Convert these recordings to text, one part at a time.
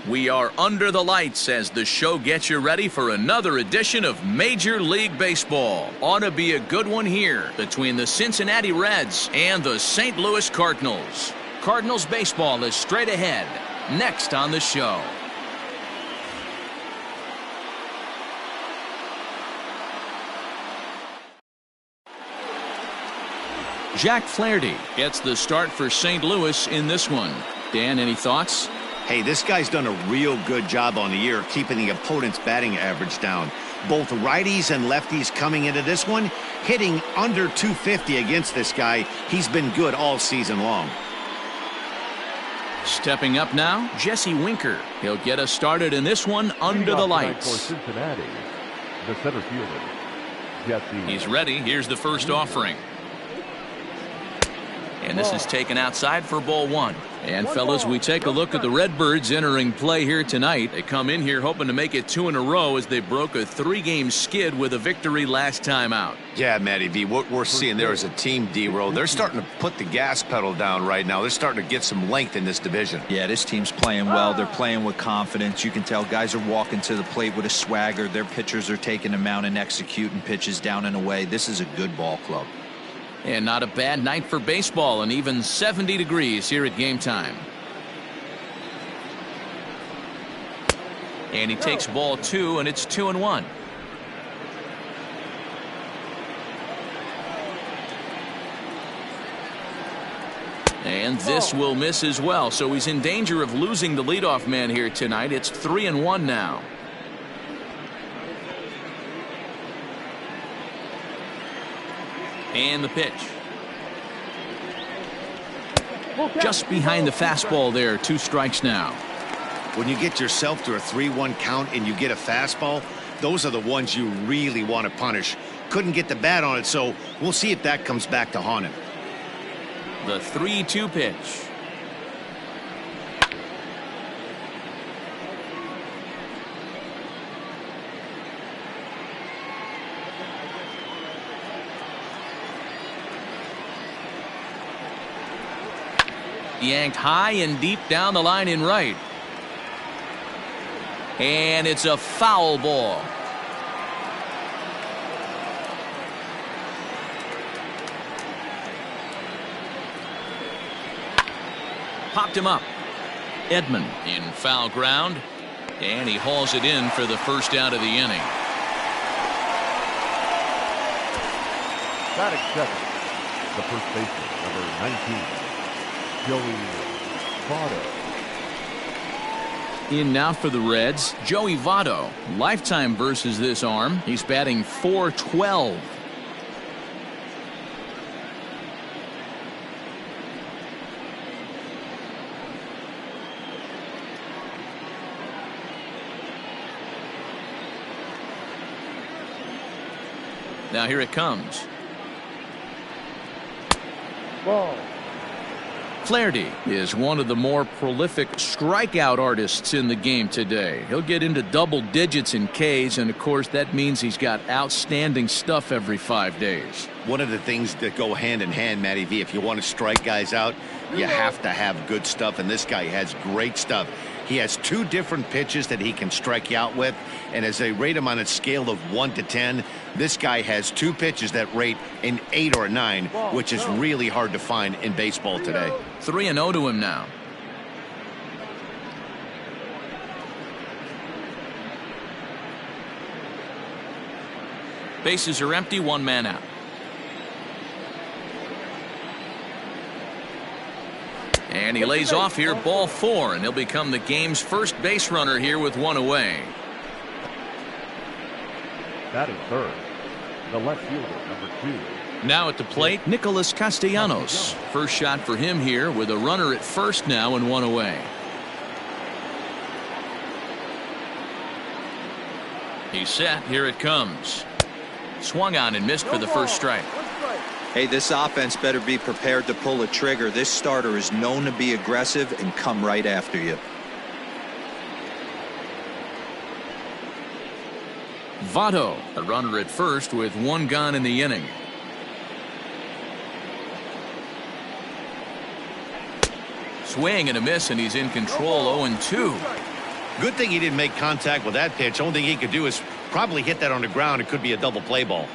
We are under the lights as the show gets you ready for another edition of Major League Baseball. Ought to be a good one here between the Cincinnati Reds and the St. Louis Cardinals. Cardinals baseball is straight ahead, next on the show. Jack Flaherty gets the start for St. Louis in this one. Dan, any thoughts? Hey, this guy's done a real good job on the year keeping the opponent's batting average down. Both righties and lefties coming into this one, hitting under 250 against this guy. He's been good all season long. Stepping up now, Jesse Winker. He'll get us started in this one under the lights. For Cincinnati, the center fielder, Jesse. He's ready. Here's the first offering. And this is taken outside for ball one. And fellas, we take a look at the Redbirds entering play here tonight. They come in here hoping to make it 2 in a row as they broke a 3-game skid with a victory last time out. Yeah, Matty V, what we're seeing there is a team, D-Roll. They're starting to put the gas pedal down right now. They're starting to get some length in this division. Yeah, this team's playing well. They're playing with confidence. You can tell guys are walking to the plate with a swagger. Their pitchers are taking them out and executing pitches down and away. This is a good ball club. And not a bad night for baseball, and even 70 degrees here at game time. And he takes ball 2, and it's 2-1. And this will miss as well, so he's in danger of losing the leadoff man here tonight. It's 3-1 now. And the pitch. Just behind the fastball there. 2 strikes now. When you get yourself to a 3-1 count and you get a fastball, those are the ones you really want to punish. Couldn't get the bat on it, so we'll see if that comes back to haunt him. The 3-2 pitch. Yanked high and deep down the line in right. And it's a foul ball. Popped him up. Edmond in foul ground. And he hauls it in for the first out of the inning. Batting second, the first baseman, number 19. Joey Votto. In now for the Reds, Joey Votto. Lifetime versus this arm. He's batting .412. Now here it comes. Ball. Flaherty is one of the more prolific strikeout artists in the game today. He'll get into double digits in Ks, and of course that means he's got outstanding stuff every 5 days. One of the things that go hand in hand, Matty V, if you want to strike guys out, you have to have good stuff, and this guy has great stuff. He has 2 different pitches that he can strike you out with, and as they rate him on a scale of 1 to 10, this guy has 2 pitches that rate an 8 or a 9, which is really hard to find in baseball today. 3-0 to him now. Bases are empty, 1 man out. And he lays off here, ball 4, and he'll become the game's first base runner here with 1 away. Batting third, the left fielder, number 2. Now at the plate, Nicholas Castellanos. First shot for him here with a runner at first now and 1 away. He's set. Here it comes. Swung on and missed for the first strike. Hey, this offense better be prepared to pull a trigger. This starter is known to be aggressive and come right after you. Votto, a runner at first with 1 gone in the inning. Swing and a miss, and he's in control. 0-2. Good thing he didn't make contact with that pitch. Only thing he could do is probably hit that on the ground. It could be a double play ball.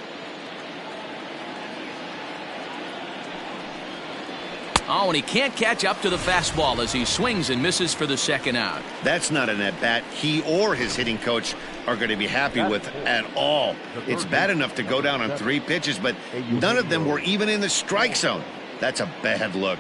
Oh, and he can't catch up to the fastball as he swings and misses for the second out. That's not an at-bat he or his hitting coach are going to be happy with at all. It's bad enough to go down on 3 pitches, but none of them were even in the strike zone. That's a bad look.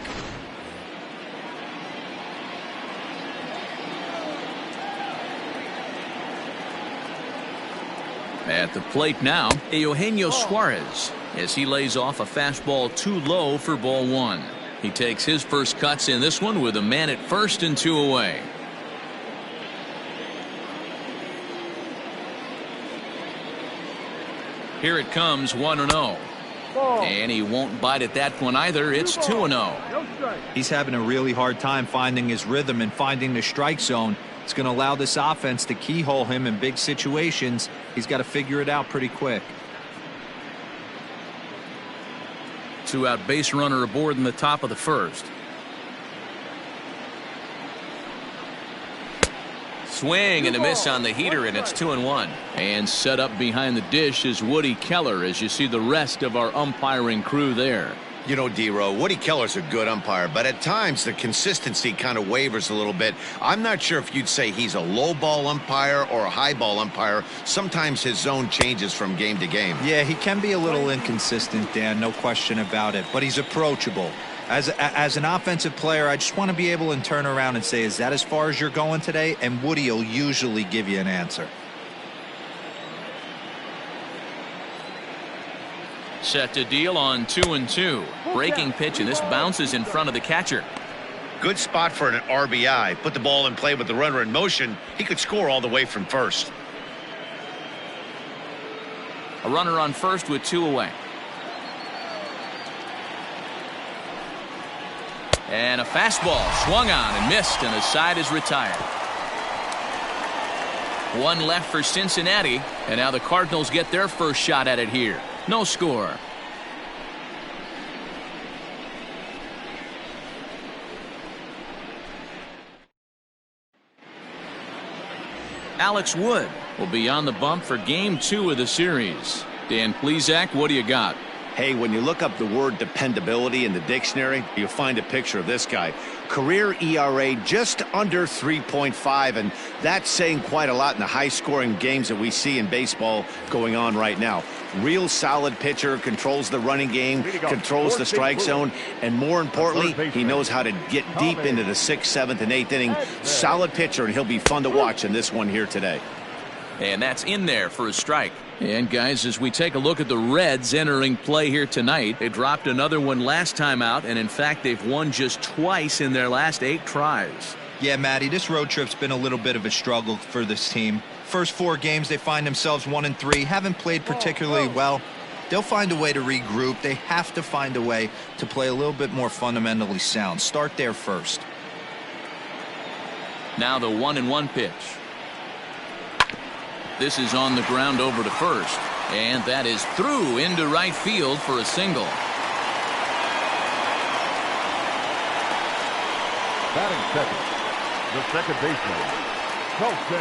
At the plate now, Eugenio Suarez as he lays off a fastball too low for ball 1. He takes his first cuts in this one with a man at first and 2 away. Here it comes, 1-0. And he won't bite at that one either. It's 2-0. He's having a really hard time finding his rhythm and finding the strike zone. It's going to allow this offense to keyhole him in big situations. He's got to figure it out pretty quick. 2-out base runner aboard in the top of the first. Swing and a miss on the heater, and it's 2-1. And set up behind the dish is Woody Keller as you see the rest of our umpiring crew there. You know, D-Row, Woody Keller's a good umpire, but at times the consistency kind of wavers a little bit. I'm not sure if you'd say he's a low ball umpire or a high ball umpire. Sometimes his zone changes from game to game. Yeah, he can be a little inconsistent, Dan, no question about it, but he's approachable. As an offensive player, I just want to be able to turn around and say, is that as far as you're going today? And Woody will usually give you an answer. Set to deal on 2-2. Breaking pitch, and this bounces in front of the catcher. Good spot for an RBI. Put the ball in play with the runner in motion. He could score all the way from first. A runner on first with 2 away. And a fastball swung on and missed, and the side is retired. 1 left for Cincinnati, and now the Cardinals get their first shot at it here. No score. Alex Wood will be on the bump for game 2 of the series. Dan Plesac, what do you got? Hey, when you look up the word dependability in the dictionary, you'll find a picture of this guy. Career ERA just under 3.5, and that's saying quite a lot in the high-scoring games that we see in baseball going on right now. Real solid pitcher, controls the running game, controls the strike zone, and more importantly, he knows how to get deep into the 6th, 7th, and 8th inning. Solid pitcher, and he'll be fun to watch in this one here today. And that's in there for a strike. And guys, as we take a look at the Reds entering play here tonight, they dropped another one last time out, and in fact they've won just twice in their last 8 tries. Yeah, Matty, this road trip's been a little bit of a struggle for this team. First 4 games they find themselves 1-3, haven't played particularly well. They'll find a way to regroup. They have to find a way to play a little bit more fundamentally sound. Start there first. Now the 1-1 pitch. This is on the ground over to first, and that is through into right field for a single. Batting second, the second baseman, Colton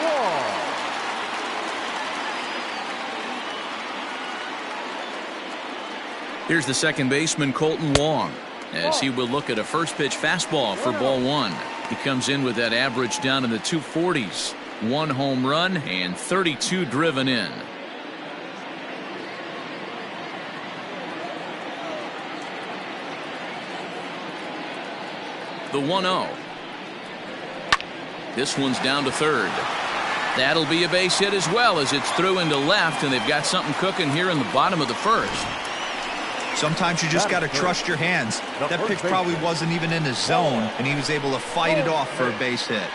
Wong. Here's the second baseman, Colton Wong, as he will look at a first pitch fastball for ball 1. He comes in with that average down in the 240s. 1 home run and 32 driven in. The 1-0. This one's down to third. That'll be a base hit as well as it's through into left, and they've got something cooking here in the bottom of the first. Sometimes you just got to trust your hands. That pitch probably wasn't even in the zone, and he was able to fight it off for a base hit.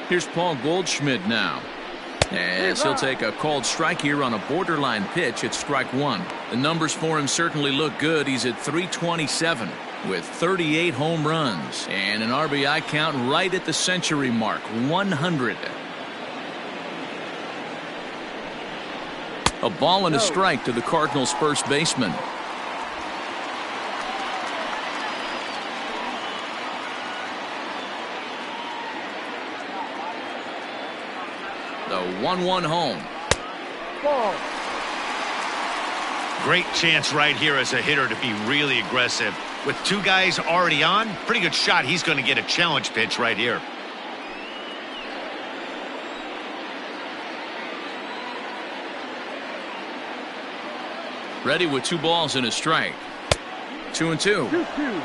Here's Paul Goldschmidt now. As he'll take a called strike here on a borderline pitch at strike 1. The numbers for him certainly look good. He's at 327 with 38 home runs and an RBI count right at the century mark, 100. A ball and a strike to the Cardinals' first baseman. The 1-1 home. Ball. Great chance right here as a hitter to be really aggressive. With two guys already on, pretty good shot. He's going to get a challenge pitch right here. Ready with 2 balls and a strike. 2-2. 2-2.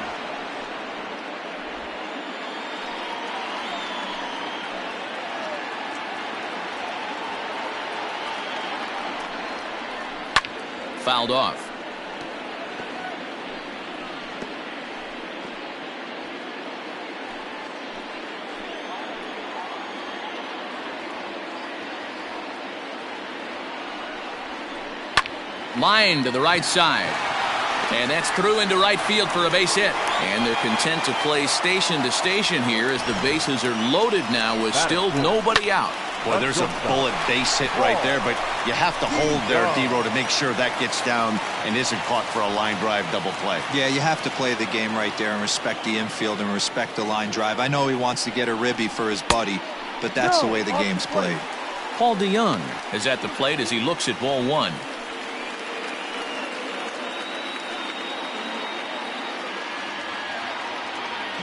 Fouled off. Line to the right side. And that's through into right field for a base hit. And they're content to play station to station here as the bases are loaded now with still nobody out. Boy, there's a bullet base hit right there, but you have to hold there, D-Row, to make sure that gets down and isn't caught for a line drive double play. Yeah, you have to play the game right there and respect the infield and respect the line drive. I know he wants to get a ribby for his buddy, but that's the way the game's played. Paul DeYoung is at the plate as he looks at ball 1.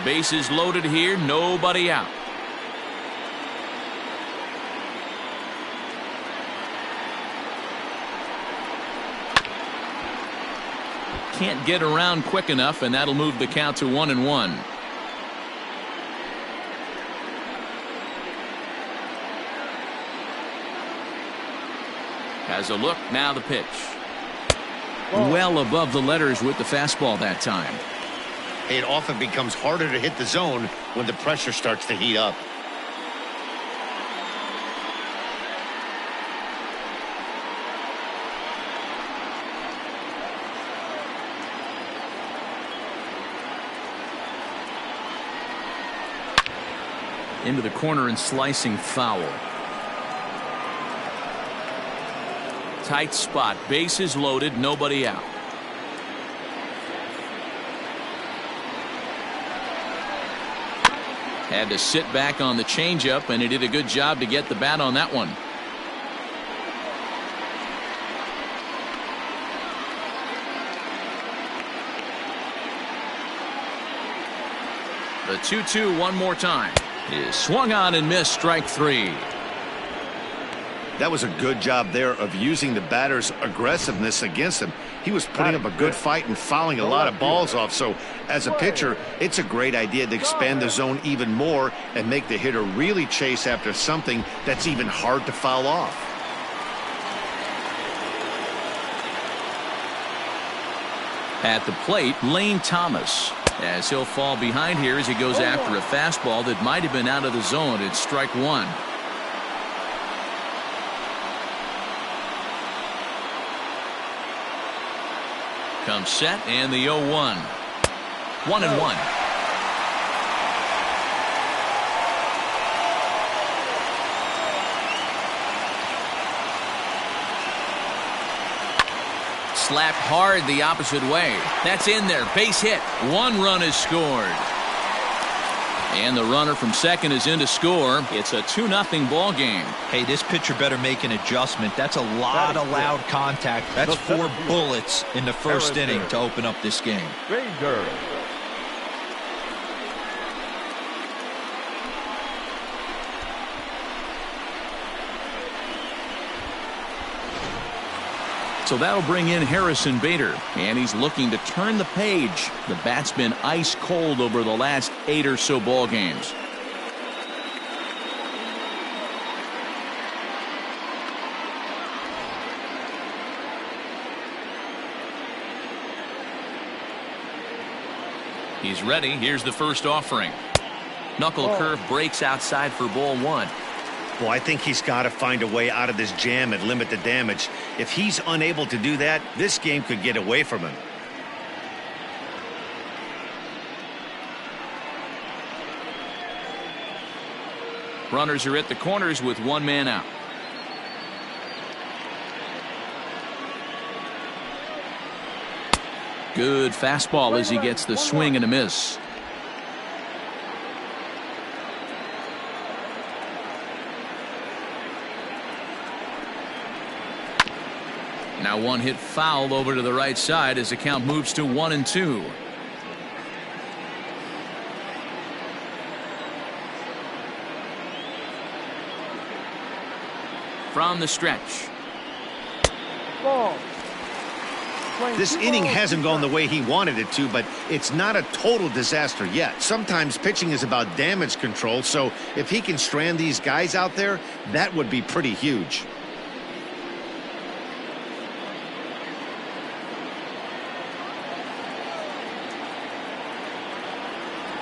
Bases loaded here, nobody out. Can't get around quick enough, and that'll move the count to 1-1. Has a look, now the pitch. Well above the letters with the fastball that time. It often becomes harder to hit the zone when the pressure starts to heat up. Into the corner and slicing foul. Tight spot, bases loaded, nobody out. Had to sit back on the changeup, and he did a good job to get the bat on that one. The 2-2 one more time. Is swung on and missed, strike 3. That was a good job there of using the batter's aggressiveness against him. He was putting up a good fight and fouling a lot of balls off. So as a pitcher, it's a great idea to expand the zone even more and make the hitter really chase after something that's even hard to foul off. At the plate, Lane Thomas, as he'll fall behind here as he goes after a fastball that might have been out of the zone. It's strike 1. Comes set, and the 0-1. 1-1. Slapped hard the opposite way. That's in there. Base hit. 1 run is scored. And the runner from second is in to score. It's a 2-0 ball game. Hey, this pitcher better make an adjustment. That's a lot of loud contact. That's 4 bullets in the first inning to open up this game. Ranger. So that'll bring in Harrison Bader, and he's looking to turn the page. The bat's been ice cold over the last 8 or so ball games. He's ready. Here's the first offering. Knuckle curve breaks outside for ball 1. Well, I think he's got to find a way out of this jam and limit the damage. If he's unable to do that, this game could get away from him. Runners are at the corners with 1 man out. Good fastball as he gets the swing and a miss. Now one hit foul over to the right side as the count moves to 1-2. From the stretch. Ball. This inning hasn't gone the way he wanted it to, but it's not a total disaster yet. Sometimes pitching is about damage control, so if he can strand these guys out there, that would be pretty huge.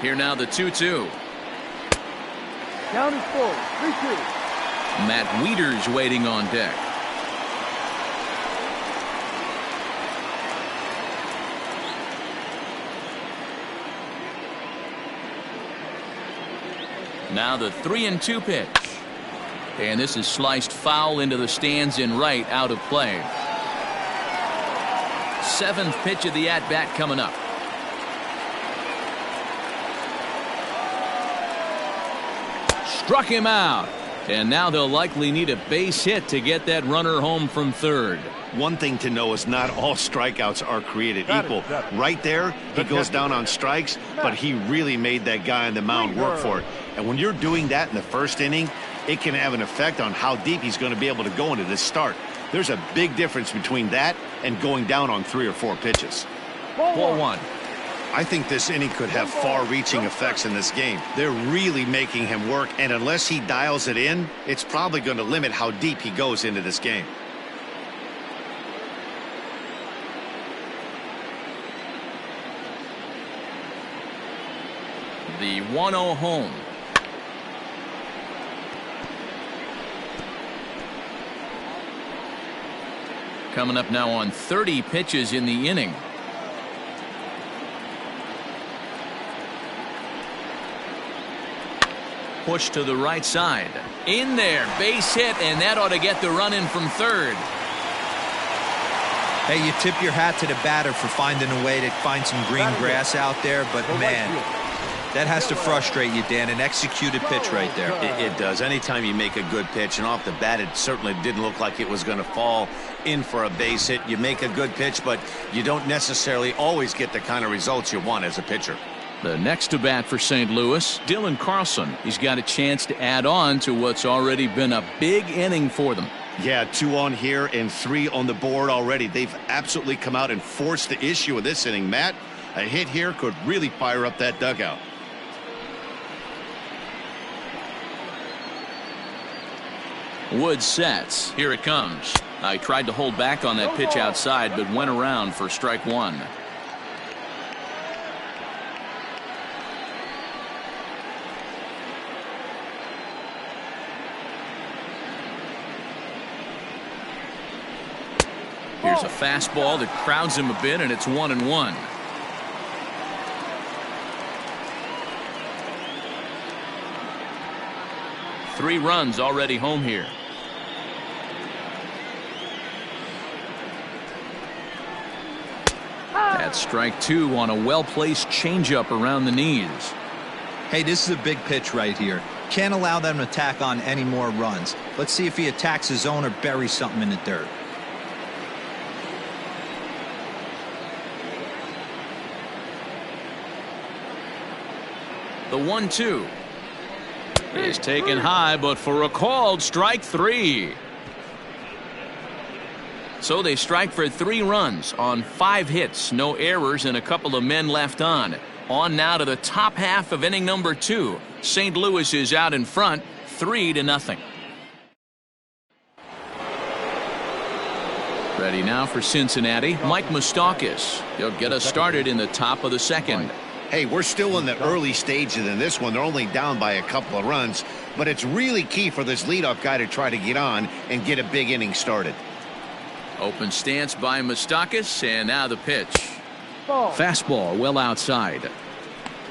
Here now the 2-2. Count is full. 3-2. Matt Wieters waiting on deck. Now the 3-2 pitch. And this is sliced foul into the stands in right, out of play. 7th pitch of the at-bat coming up. Struck him out. And now they'll likely need a base hit to get that runner home from third. One thing to know is not all strikeouts are created equal. Right there, he goes down on strikes, but he really made that guy on the mound work for it. And when you're doing that in the first inning, it can have an effect on how deep he's going to be able to go into this start. There's a big difference between that and going down on 3 or 4 pitches. Ball 1. I think this inning could have far-reaching effects in this game. They're really making him work, and unless he dials it in, it's probably going to limit how deep he goes into this game. The 1-0 home. Coming up now on 30 pitches in the inning. Push to the right side. In there, base hit, and that ought to get the run in from third. Hey, you tip your hat to the batter for finding a way to find some green grass out there, but man, that has to frustrate you, Dan. An executed pitch right there. It does. Anytime you make a good pitch, and off the bat, it certainly didn't look like it was going to fall in for a base hit. You make a good pitch, but you don't necessarily always get the kind of results you want as a pitcher. The next to bat for St. Louis, Dylan Carlson. He's got a chance to add on to what's already been a big inning for them. Yeah, 2 on here and 3 on the board already. They've absolutely come out and forced the issue of this inning. Matt, a hit here could really fire up that dugout. Wood sets. Here it comes. I tried to hold back on that pitch outside, but went around for strike 1. Here's a fastball that crowds him a bit, and it's 1-1. Three runs already home here. That's strike 2 on a well-placed changeup around the knees. Hey, this is a big pitch right here. Can't allow them to tack on any more runs. Let's see if he attacks his zone or buries something in the dirt. The 1-2 is taken high, but for a called strike 3. So they strike for 3 runs on 5 hits, no errors, and a couple of men left on. On now to the top half of inning number 2. St. Louis is out in front, 3-0. Ready now for Cincinnati, Mike Mustakas. He'll get us started in the top of the 2nd. Hey, we're still in the early stages in this one. They're only down by a couple of runs, but it's really key for this leadoff guy to try to get on and get a big inning started. Open stance by Mustakas, and now the pitch. Fastball well outside.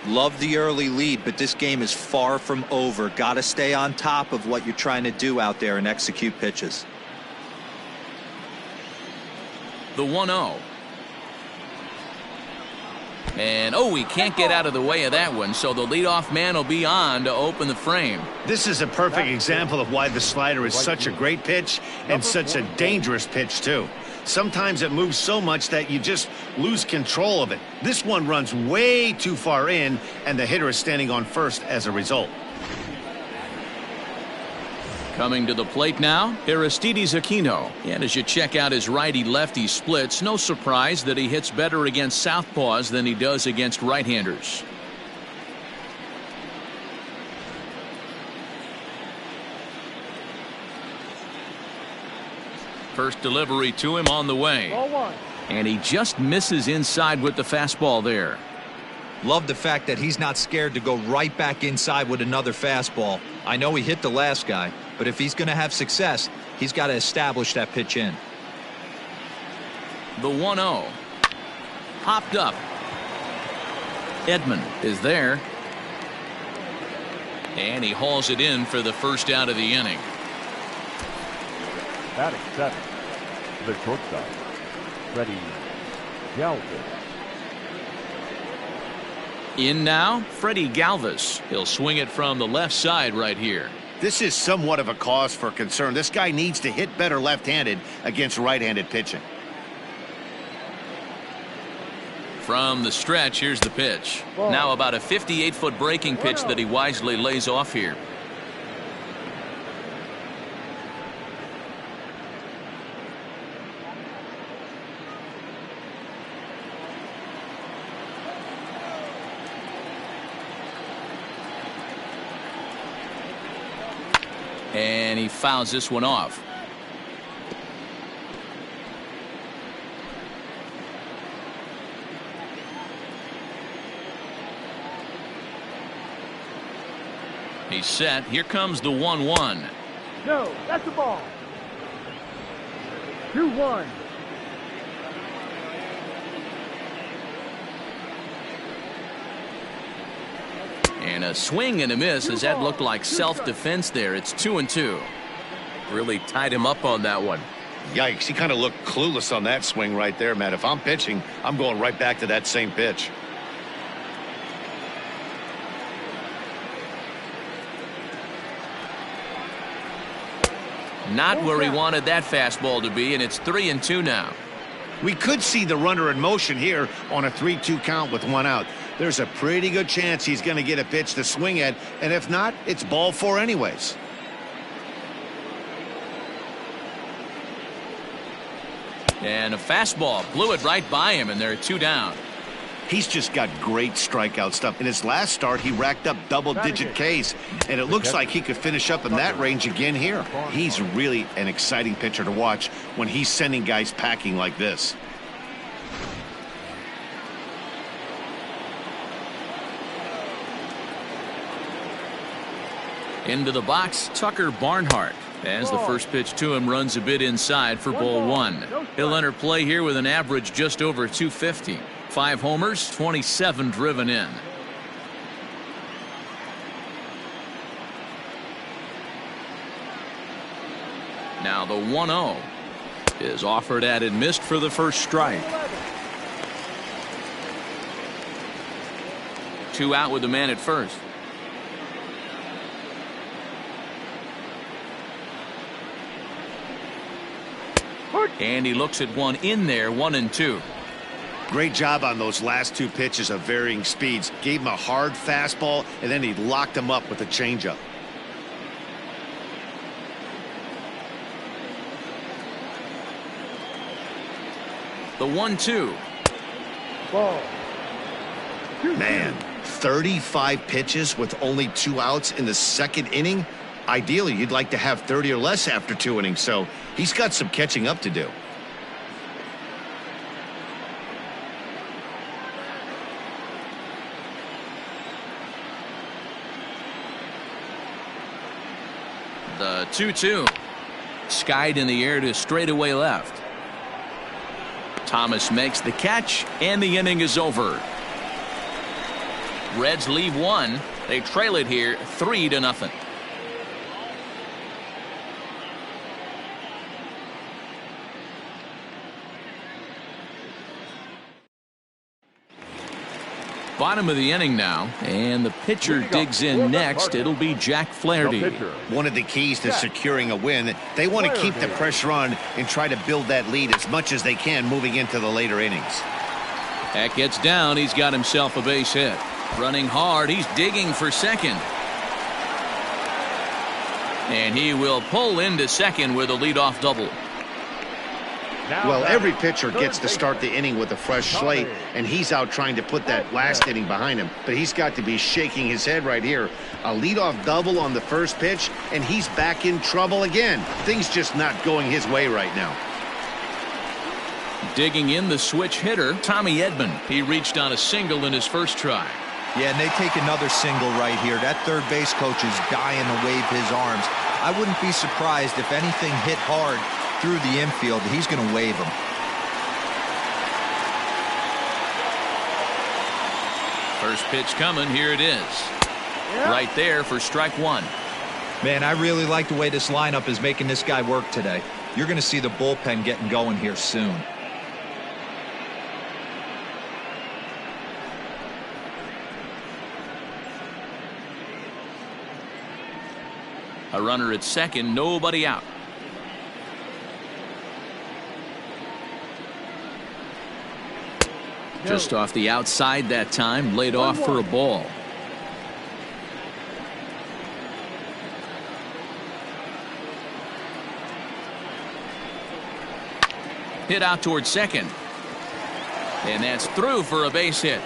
Love the early lead, but this game is far from over. Got to stay on top of what you're trying to do out there and execute pitches. The 1-0. And, oh, he can't get out of the way of that one, so the leadoff man will be on to open the frame. This is a perfect example of why the slider is such a great pitch and such a dangerous pitch, too. Sometimes it moves so much that you just lose control of it. This one runs way too far in, and the hitter is standing on first as a result. Coming to the plate now, Aristides Aquino. And as you check out his righty-lefty splits, no surprise that he hits better against southpaws than he does against right-handers. First delivery to him on the way. And he just misses inside with the fastball there. Love the fact that he's not scared to go right back inside with another fastball. I know he hit the last guy, but if he's going to have success, he's got to establish that pitch in. The 1-0. Popped up. Edmond is there. And he hauls it in for the first out of the inning. Batting seven, the shortstop, Freddie Galvez. In now, Freddie Galvez. He'll swing it from the left side right here. This is somewhat of a cause for concern. This guy needs to hit better left-handed against right-handed pitching. From the stretch, here's the pitch. Now about a 58-foot breaking pitch that he wisely lays off here. And he fouls this one off. He's set. Here comes the 1-1. No, that's the ball. 2-1. And a swing and a miss as that looked like self-defense there. It's 2-2. Really tied him up on that one. Yikes, he kind of looked clueless on that swing right there, Matt. If I'm pitching, I'm going right back to that same pitch. Not where he wanted that fastball to be, and it's 3-2 now. We could see the runner in motion here on a 3-2 count with one out. There's a pretty good chance he's going to get a pitch to swing at, and if not, it's ball four anyways. And a fastball blew it right by him, and they're 2 down. He's just got great strikeout stuff. In his last start, he racked up double-digit Ks, and it looks like he could finish up in that range again here. He's really an exciting pitcher to watch when he's sending guys packing like this. Into the box, Tucker Barnhart. As the first pitch to him runs a bit inside for ball one. He'll enter play here with an average just over 250. 5 homers, 27 driven in. Now the 1-0 is offered at and missed for the first strike. 2 out with the man at first. And he looks at one in there, 1-2. Great job on those last 2 pitches of varying speeds. Gave him a hard fastball, and then he locked him up with a changeup. The 1-2. Ball. Man, 35 pitches with only 2 outs in the second inning. Ideally, you'd like to have 30 or less after 2 innings, so he's got some catching up to do. The 2-2. Skied in the air to straightaway left. Thomas makes the catch, and the inning is over. Reds leave 1. They trail it here 3-0. Bottom of the inning now, and the pitcher digs in next. It'll be Jack Flaherty. One of the keys to securing a win, they want to keep the pressure on and try to build that lead as much as they can moving into the later innings. That gets down. He's got himself a base hit. Running hard. He's digging for second. And he will pull into second with a leadoff double. Well, every pitcher gets to start the inning with a fresh slate, and he's out trying to put that last inning behind him. But he's got to be shaking his head right here. A leadoff double on the first pitch, and he's back in trouble again. Things just not going his way right now. Digging in the switch hitter, Tommy Edmond. He reached on a single in his first try. Yeah, and they take another single right here. That third base coach is dying to wave his arms. I wouldn't be surprised if anything hit hard through the infield. He's going to wave him. First pitch coming. Here it is. Right there for strike one. Man, I really like the way this lineup is making this guy work today. You're going to see the bullpen getting going here soon. A runner at second, nobody out. Just off the outside that time, laid off for a ball. Hit out towards second. And that's through for a base hit.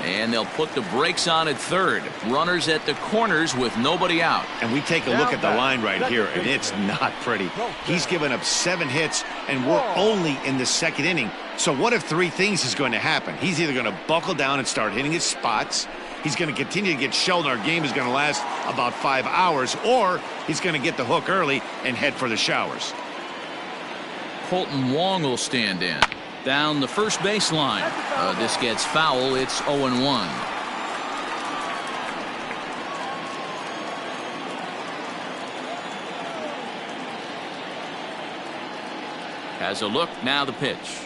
And they'll put the brakes on at third. Runners at the corners with nobody out. And we take a look at the line right here, and it's not pretty. He's given up 7 hits, and we're only in the second inning. So what if 3 things is going to happen? He's either going to buckle down and start hitting his spots, he's going to continue to get shelled, and our game is going to last about 5 hours, or he's going to get the hook early and head for the showers. Colton Wong will stand in. Down the first baseline. This gets foul. It's 0-1. Has a look. Now the pitch.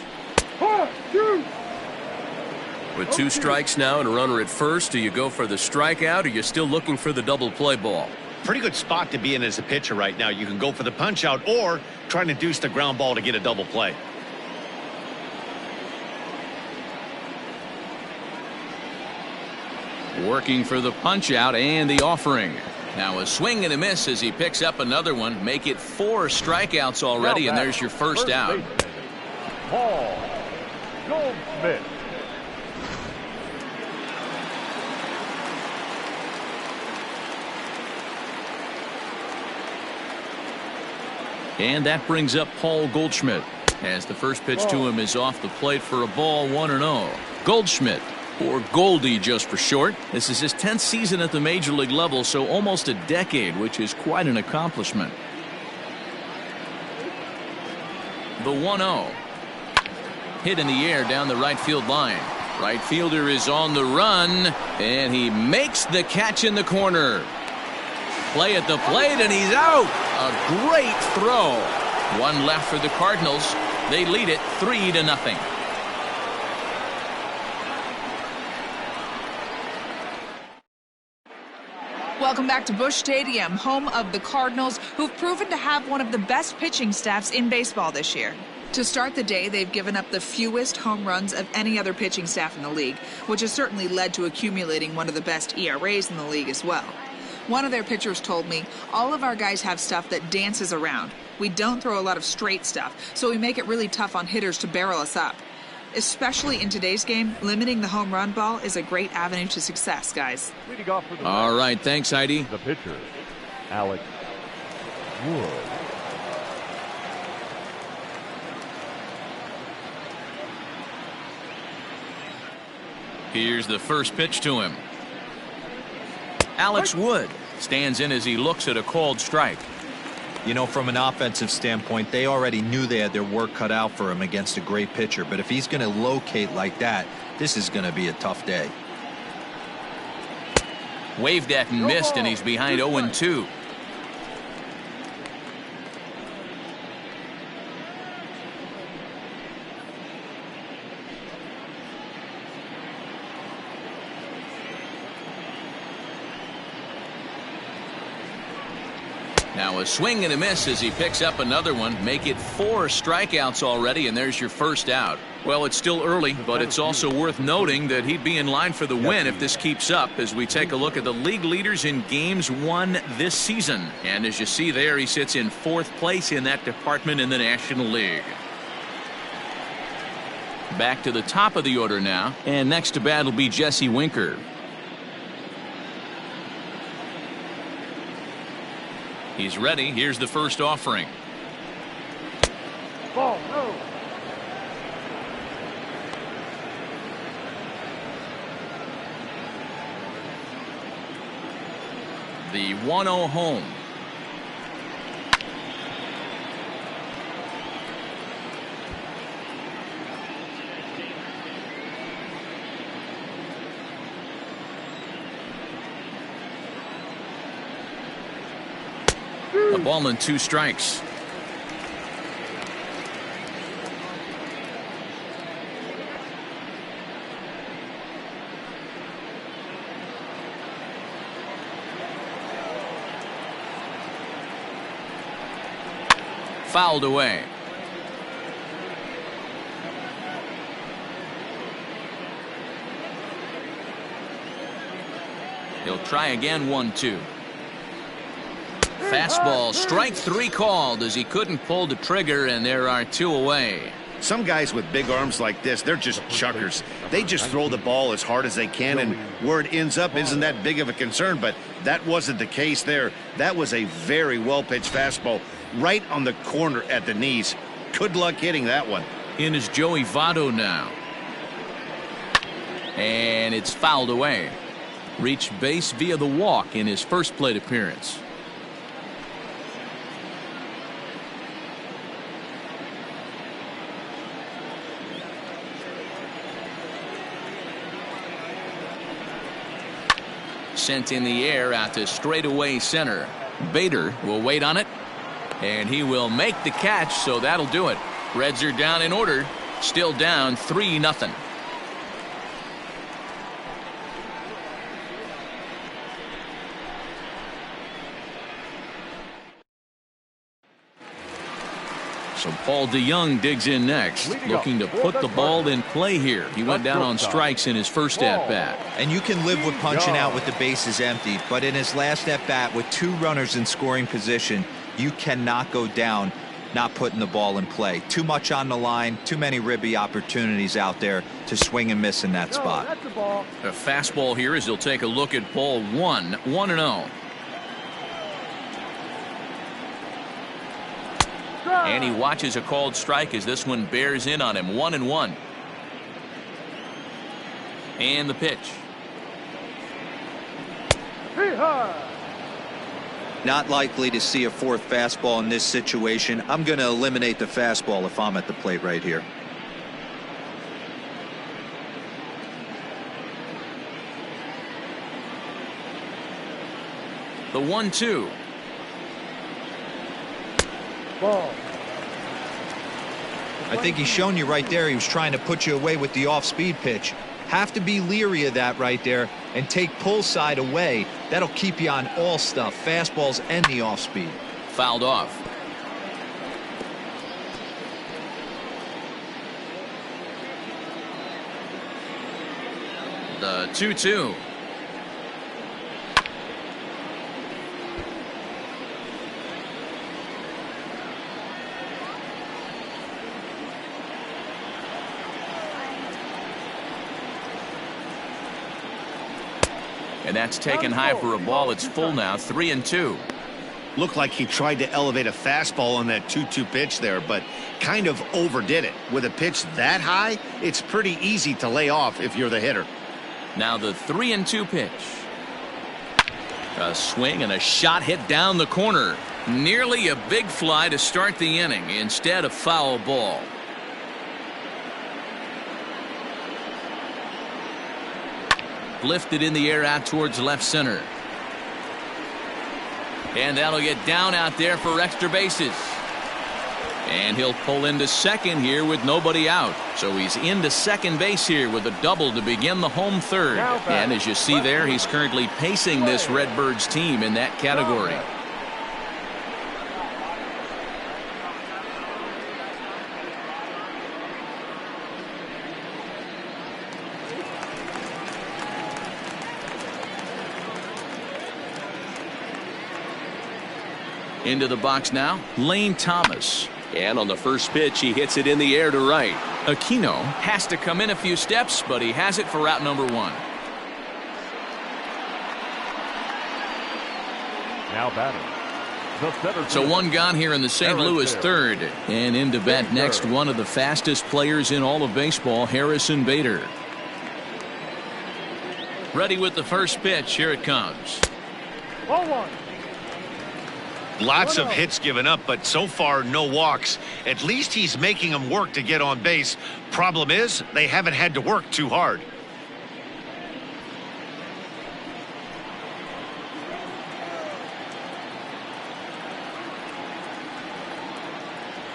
With 2 strikes now and a runner at first, do you go for the strikeout, or are you still looking for the double play ball? Pretty good spot to be in as a pitcher right now. You can go for the punch out or try to deuce the ground ball to get a double play. Working for the punch out and the offering. Now a swing and a miss as he picks up another one. Make it 4 strikeouts already, and there's your first out. Paul Goldschmidt. And that brings up Paul Goldschmidt as the first pitch to him is off the plate for a ball, 1-0. Goldschmidt, or Goldie just for short. This is his 10th season at the major league level, so almost a decade, which is quite an accomplishment. The 1-0. Hit in the air down the right field line. Right fielder is on the run, and he makes the catch in the corner. Play at the plate, and he's out. A great throw. 1 left for the Cardinals. They lead it 3-0. Welcome back to Busch Stadium, home of the Cardinals, who've proven to have one of the best pitching staffs in baseball this year. To start the day, they've given up the fewest home runs of any other pitching staff in the league, which has certainly led to accumulating one of the best ERAs in the league as well. One of their pitchers told me, all of our guys have stuff that dances around. We don't throw a lot of straight stuff, so we make it really tough on hitters to barrel us up. Especially in today's game, limiting the home run ball is a great avenue to success, guys. All right, thanks, Heidi. The pitcher, Alex Wood. Here's the first pitch to him. Alex Wood stands in as he looks at a called strike. You know, from an offensive standpoint, they already knew they had their work cut out for him against a great pitcher. But if he's going to locate like that, this is going to be a tough day. Waved at and missed, and he's behind 0-2. Now a swing and a miss as he picks up another one. Make it 4 strikeouts already, and there's your first out. Well, it's still early, but it's also worth noting that he'd be in line for the win if this keeps up as we take a look at the league leaders in games won this season. And as you see there, he sits in 4th place in that department in the National League. Back to the top of the order now, and next to bat will be Jesse Winker. He's ready. Here's the first offering. Ball, no. The 1-0 home. A ball and 2 strikes. Fouled away. He'll try again. 1-2. Fastball, strike 3 called as he couldn't pull the trigger, and there are 2 away. Some guys with big arms like this, they're just chuckers. They just throw the ball as hard as they can, and where it ends up isn't that big of a concern, but that wasn't the case there. That was a very well-pitched fastball right on the corner at the knees. Good luck hitting that one. In is Joey Votto now. And it's fouled away. Reached base via the walk in his first plate appearance. Sent in the air out to straightaway center. Bader will wait on it, and he will make the catch, so that'll do it. Reds are down in order, still down 3-0. So Paul DeYoung digs in next, looking to put the ball in play here. He went down on strikes in his first at-bat. And you can live with punching out with the bases empty, but in his last at-bat with 2 runners in scoring position, you cannot go down not putting the ball in play. Too much on the line, too many ribby opportunities out there to swing and miss in that spot. A fastball here as he'll take a look at ball 1, 1-0. And he watches a called strike as this one bears in on him. 1-1. And the pitch. Not likely to see a 4th fastball in this situation. I'm going to eliminate the fastball if I'm at the plate right here. The 1-2. Ball. I think he's shown you right there. He was trying to put you away with the off-speed pitch. Have to be leery of that right there and take pull side away. That'll keep you on all stuff, fastballs and the off-speed. Fouled off. The 2-2. And that's taken high for a ball. It's full now. 3-2. Looked like he tried to elevate a fastball on that 2-2 pitch there, but kind of overdid it. With a pitch that high, it's pretty easy to lay off if you're the hitter. Now the 3-2 pitch. A swing and a shot hit down the corner. Nearly a big fly to start the inning. Instead, a foul ball. Lifted in the air out towards left center. And that'll get down out there for extra bases. And he'll pull into second here with nobody out. So he's into second base here with a double to begin the home third. And as you see there, he's currently pacing this Redbirds team in that category. Into the box now, Lane Thomas. And on the first pitch, he hits it in the air to right. Aquino has to come in a few steps, but he has it for out number 1. Now batting. So one gone here in the St. Louis third. And in to bat next, one of the fastest players in all of baseball, Harrison Bader. Ready with the first pitch. Here it comes. 0-1. Lots of hits given up, but so far no walks. At least he's making them work to get on base. Problem is, they haven't had to work too hard.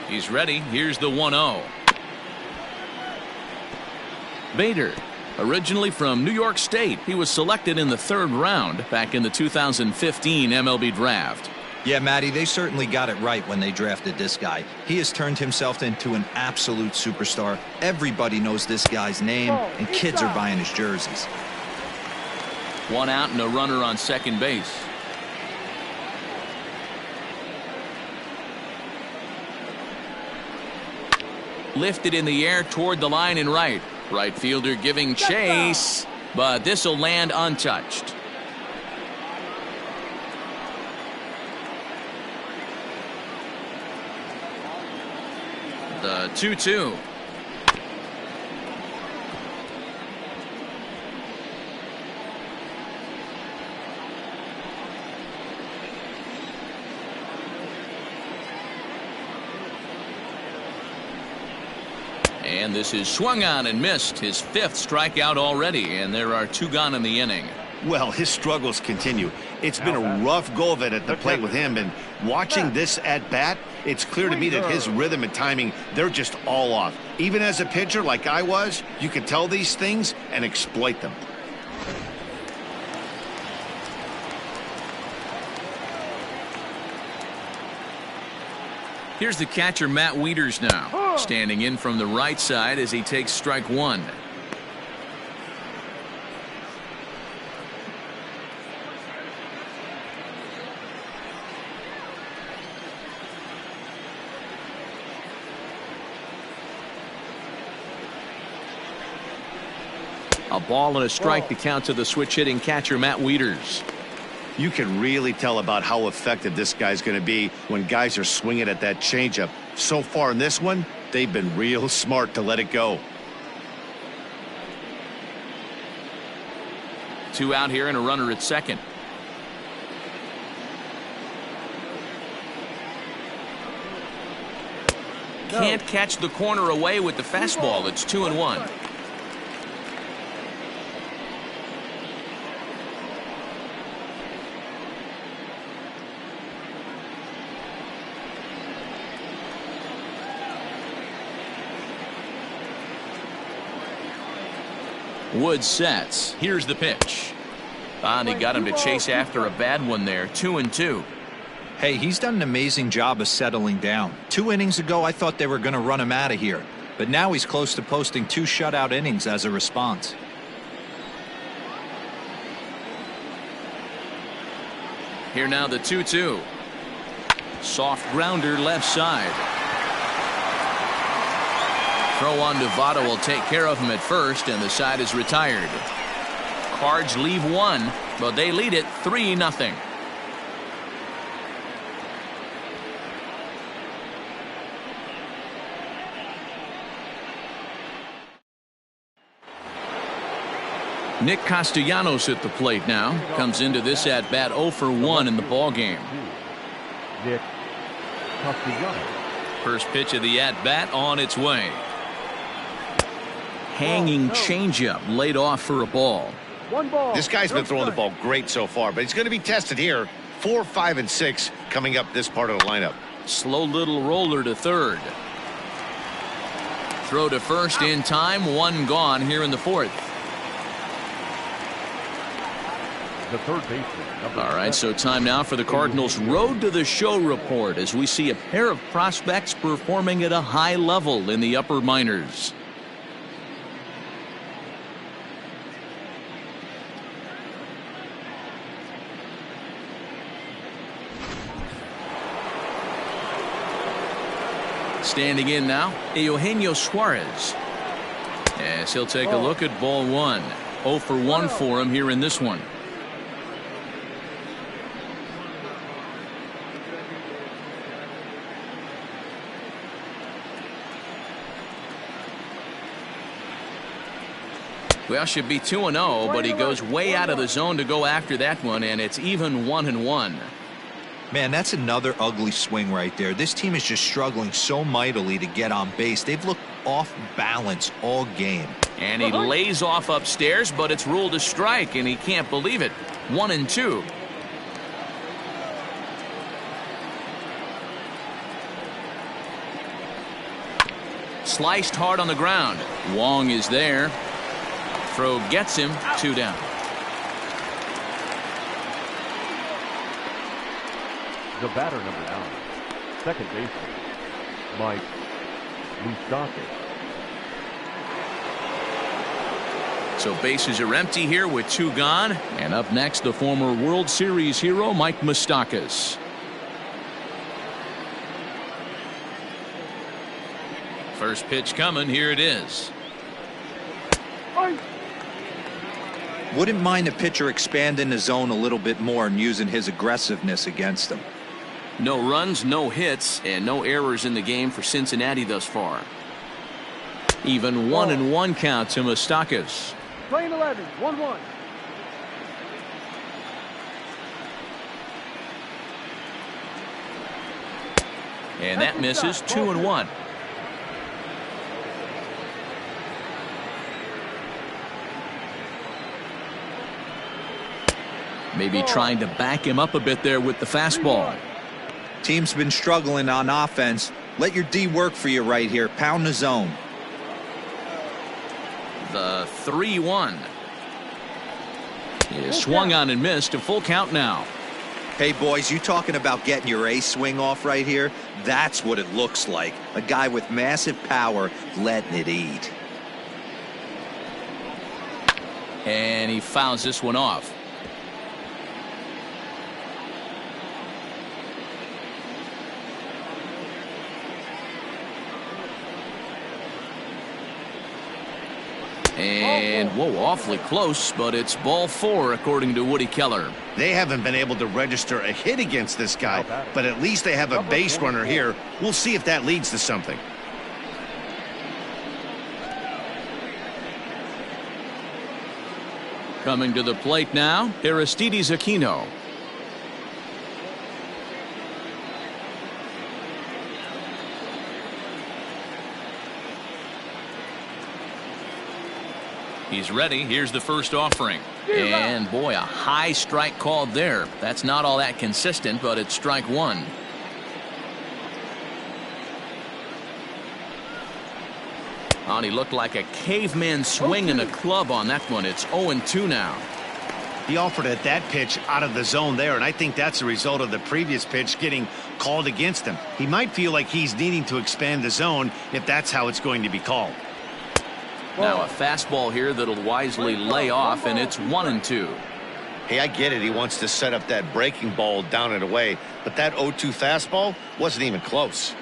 He's ready. Here's the 1-0. Bader, originally from New York State, he was selected in the 3rd round back in the 2015 MLB draft. Yeah, Matty, they certainly got it right when they drafted this guy. He has turned himself into an absolute superstar. Everybody knows this guy's name, and kids are buying his jerseys. 1 out and a runner on second base. Lifted in the air toward the line and right. Right fielder giving chase, but this will land untouched. The 2-2. And this is swung on and missed. His 5th strikeout already, and there are 2 gone in the inning. Well, his struggles continue. It's been a rough go of it at the plate with him, and watching this at bat, it's clear to me that his rhythm and timing, they're just all off. Even as a pitcher like I was, you can tell these things and exploit them. Here's the catcher, Matt Wieters, now standing in from the right side as he takes strike 1. A ball and a strike to count to the switch-hitting catcher, Matt Wieters. You can really tell about how effective this guy's going to be when guys are swinging at that changeup. So far in this one, they've been real smart to let it go. 2 out here and a runner at second. Can't catch the corner away with the fastball. It's 2-1. Wood sets. Here's the pitch. And he got him to chase after a bad one there. 2-2. Hey, he's done an amazing job of settling down. 2 innings ago, I thought they were going to run him out of here. But now he's close to posting 2 shutout innings as a response. Here now the 2-2. Soft grounder left side. Throw on to Votto will take care of him at first, and the side is retired. Cards leave 1, but they lead it 3-0. Nick Castellanos at the plate now. Comes into this at bat 0 for 1 in the ball game. Nick Castellanos. First pitch of the at bat on its way. Hanging changeup laid off for a ball. 1 ball. This guy's been throwing the ball great so far, but he's going to be tested here. 4, 5, and 6 coming up this part of the lineup. Slow little roller to third. Throw to first in time. 1 gone here in the 4th. The third baseman. All right, so time now for the Cardinals' Road to the Show report as we see a pair of prospects performing at a high level in the upper minors. Standing in now, Eugenio Suarez. As he'll take a look at ball one. 0 for 1 for him here in this one. Well, should be 2-0, but he goes way out of the zone to go after that one, and it's even 1-1. Man, that's another ugly swing right there. This team is just struggling so mightily to get on base. They've looked off balance all game. And he lays off upstairs, but it's ruled a strike, and he can't believe it. 1-2. Sliced hard on the ground. Wong is there. Throw gets him. 2 down. The batter, number 9, second baseman, Mike Mustakas. So bases are empty here with 2 gone. And up next, the former World Series hero, Mike Mustakas. First pitch coming. Here it is. Wouldn't mind the pitcher expanding the zone a little bit more and using his aggressiveness against them. No runs, no hits, and no errors in the game for Cincinnati thus far. Even 1-1 count to Mustakas. Playing 11, 1-1. And that misses. 2-1. Maybe trying to back him up a bit there with the fastball. Team's been struggling on offense. Let your D work for you right here. Pound the zone. The 3-1 is swung on and missed. A full count now. Hey, boys, you talking about getting your ace swing off right here? That's what it looks like. A guy with massive power letting it eat. And he fouls this one off. And, whoa, awfully close, but it's ball 4, according to Woody Keller. They haven't been able to register a hit against this guy, but at least they have a base runner here. We'll see if that leads to something. Coming to the plate now, Aristides Aquino. He's ready. Here's the first offering. And boy, a high strike called there. That's not all that consistent, but it's strike 1. Oh, he looked like a caveman swinging a club on that one. It's 0-2 now. He offered at that pitch out of the zone there, and I think that's a result of the previous pitch getting called against him. He might feel like he's needing to expand the zone if that's how it's going to be called. Now a fastball here that'll wisely lay off, and it's 1-2. Hey, I get it. He wants to set up that breaking ball down and away, but that 0-2 fastball wasn't even close.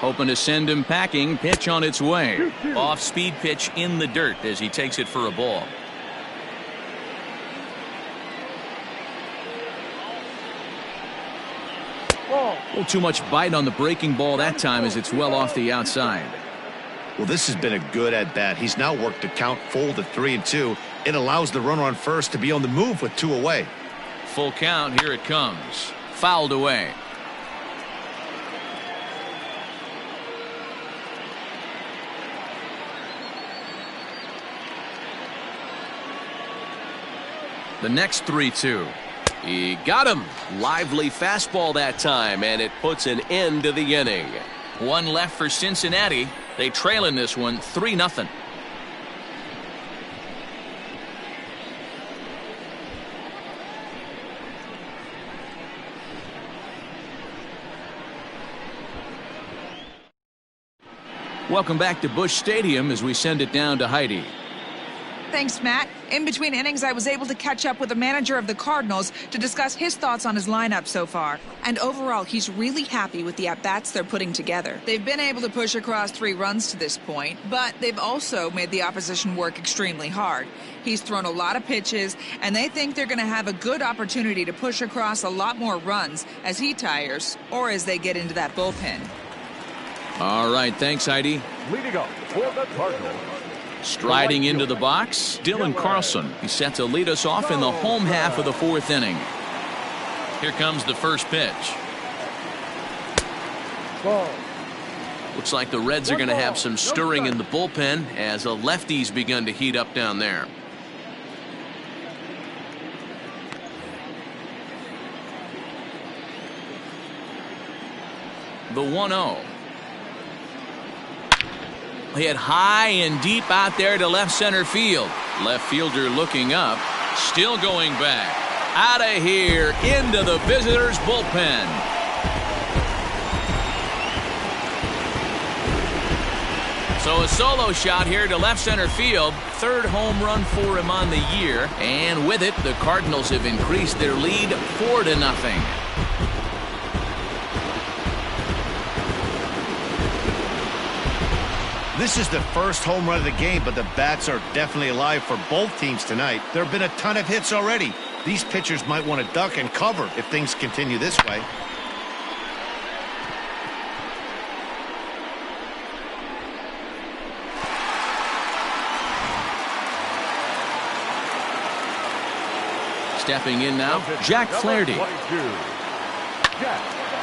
Hoping to send him packing. Pitch on its way. Off-speed pitch in the dirt as he takes it for a ball. A little too much bite on the breaking ball that time as it's well off the outside. Well, this has been a good at-bat. He's now worked the count full to 3-2. It allows the runner on first to be on the move with 2 away. Full count. Here it comes. Fouled away. The next 3-2. He got him. Lively fastball that time, and it puts an end to the inning. 1 left for Cincinnati. They trail in this one 3-0. Welcome back to Busch Stadium as we send it down to Heidi. Thanks, Matt. In between innings, I was able to catch up with the manager of the Cardinals to discuss his thoughts on his lineup so far. And overall, he's really happy with the at-bats they're putting together. They've been able to push across 3 runs to this point, but they've also made the opposition work extremely hard. He's thrown a lot of pitches, and they think they're going to have a good opportunity to push across a lot more runs as he tires or as they get into that bullpen. All right, thanks, Heidi. Leading up for the Cardinals. Striding into the box, Dylan Carlson. He's set to lead us off in the home half of the 4th inning. Here comes the first pitch. Ball. Looks like the Reds are going to have some stirring in the bullpen as a lefty's begun to heat up down there. The 1-0. Hit high and deep out there to left center field. Left fielder looking up, still going back. Out of here into the visitors' bullpen. So a solo shot here to left center field. 3rd home run for him on the year. And with it, the Cardinals have increased their lead 4-0. This is the first home run of the game, but the bats are definitely alive for both teams tonight. There have been a ton of hits already. These pitchers might want to duck and cover if things continue this way. Stepping in now, Jack Flaherty.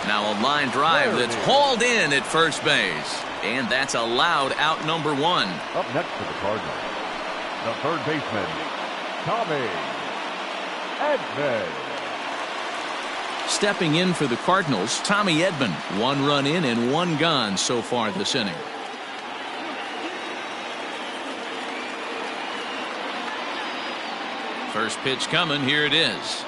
Now a line drive that's hauled in at first base. And that's allowed out number 1. Up next for the Cardinals, the third baseman, Tommy Edmond. Stepping in for the Cardinals, Tommy Edmond. 1 run in and 1 gone so far this inning. First pitch coming. Here it is.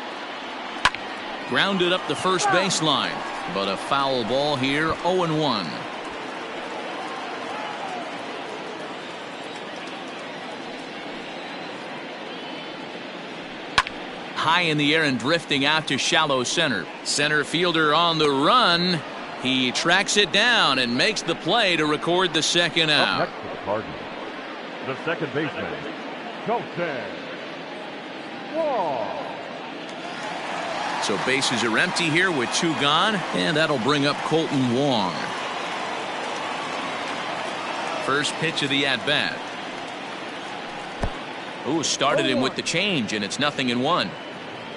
Grounded up the first baseline, but a foul ball here. 0-1. High in the air and drifting out to shallow center. Center fielder on the run. He tracks it down and makes the play to record the second out. Up next for the Cardinals, the second baseman, Colton Wong. So bases are empty here with 2 gone, and that'll bring up Colton Wong. First pitch of the at-bat. Ooh, started him with the change, and it's 0-1.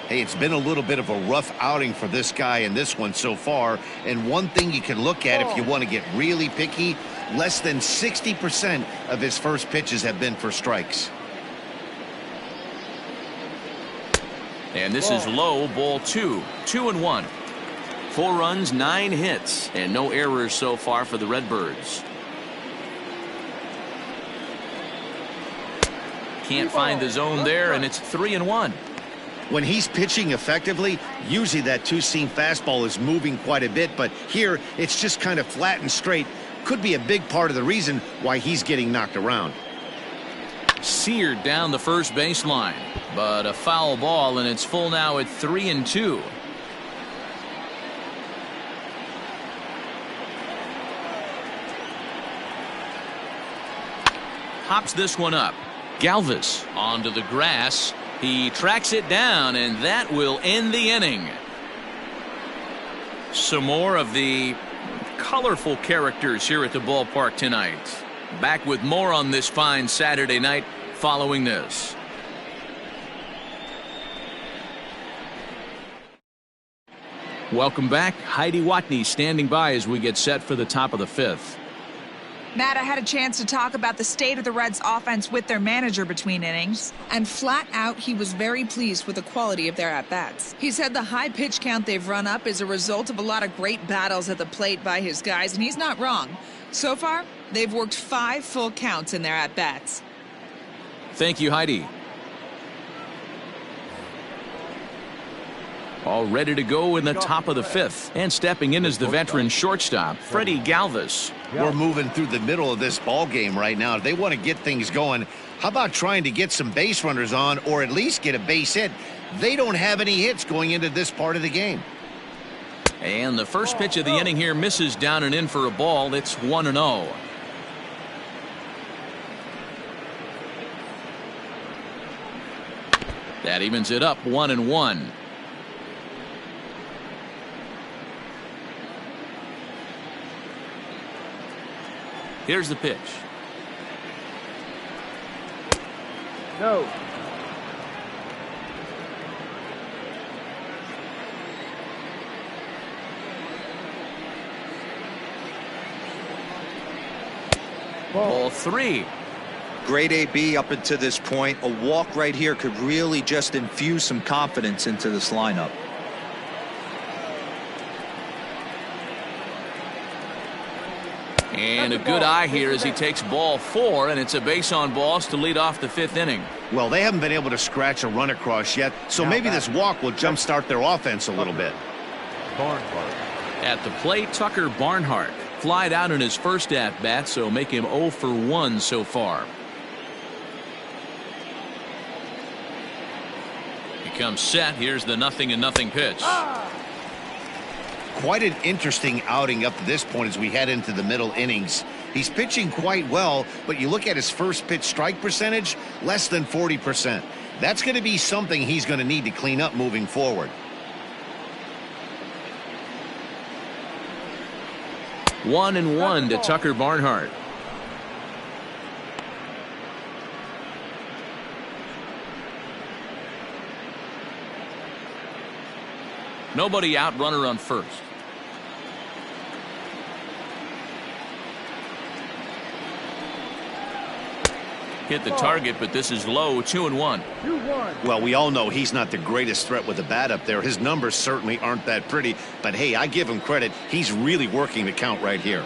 Hey, it's been a little bit of a rough outing for this guy in this one so far. And one thing you can look at if you want to get really picky, less than 60% of his first pitches have been for strikes. And this is low, ball 2. 2-1. 4 runs, 9 hits, and no errors so far for the Redbirds. Can't find the zone there, and it's 3-1. When he's pitching effectively, usually that 2-seam fastball is moving quite a bit, but here it's just kind of flat and straight. Could be a big part of the reason why he's getting knocked around. Seared down the first baseline, but a foul ball, and it's full now at 3-2. Hops this one up. Galvez onto the grass. He tracks it down, and that will end the inning. Some more of the colorful characters here at the ballpark tonight. Back with more on this fine Saturday night following this. Welcome back. Heidi Watney standing by as we get set for the top of the 5th. Matt, I had a chance to talk about the state of the Reds offense with their manager between innings, and flat out he was very pleased with the quality of their at-bats. He said the high pitch count they've run up is a result of a lot of great battles at the plate by his guys, and he's not wrong. So far, they've worked 5 full counts in their at-bats. Thank you, Heidi. All ready to go in the top of the 5th. And stepping in is the veteran shortstop, Freddie Galvez. We're moving through the middle of this ball game right now. If they want to get things going, how about trying to get some base runners on or at least get a base hit? They don't have any hits going into this part of the game. And the first pitch of the inning here misses down and in for a ball. It's 1-0. That evens it up 1-1. Here's the pitch. No. Ball 3. Great AB up until this point. A walk right here could really just infuse some confidence into this lineup. And a good eye here as he takes ball 4, and it's a base on balls to lead off the 5th inning. Well, they haven't been able to scratch a run across yet, so maybe this walk will jumpstart their offense a little bit. Barnhart. At the plate, Tucker Barnhart. Flied out in his first at-bat, so make him 0 for 1 so far. He comes set. Here's the 0-0 pitch. Quite an interesting outing up to this point as we head into the middle innings. He's pitching quite well, but you look at his first pitch strike percentage, less than 40%. That's going to be something he's going to need to clean up moving forward. 1-1 to Tucker Barnhart. Nobody out, runner on first. Hit the target, but this is low. 2-1. Well, we all know he's not the greatest threat with the bat up there. His numbers certainly aren't that pretty, but hey, I give him credit. He's really working the count right here.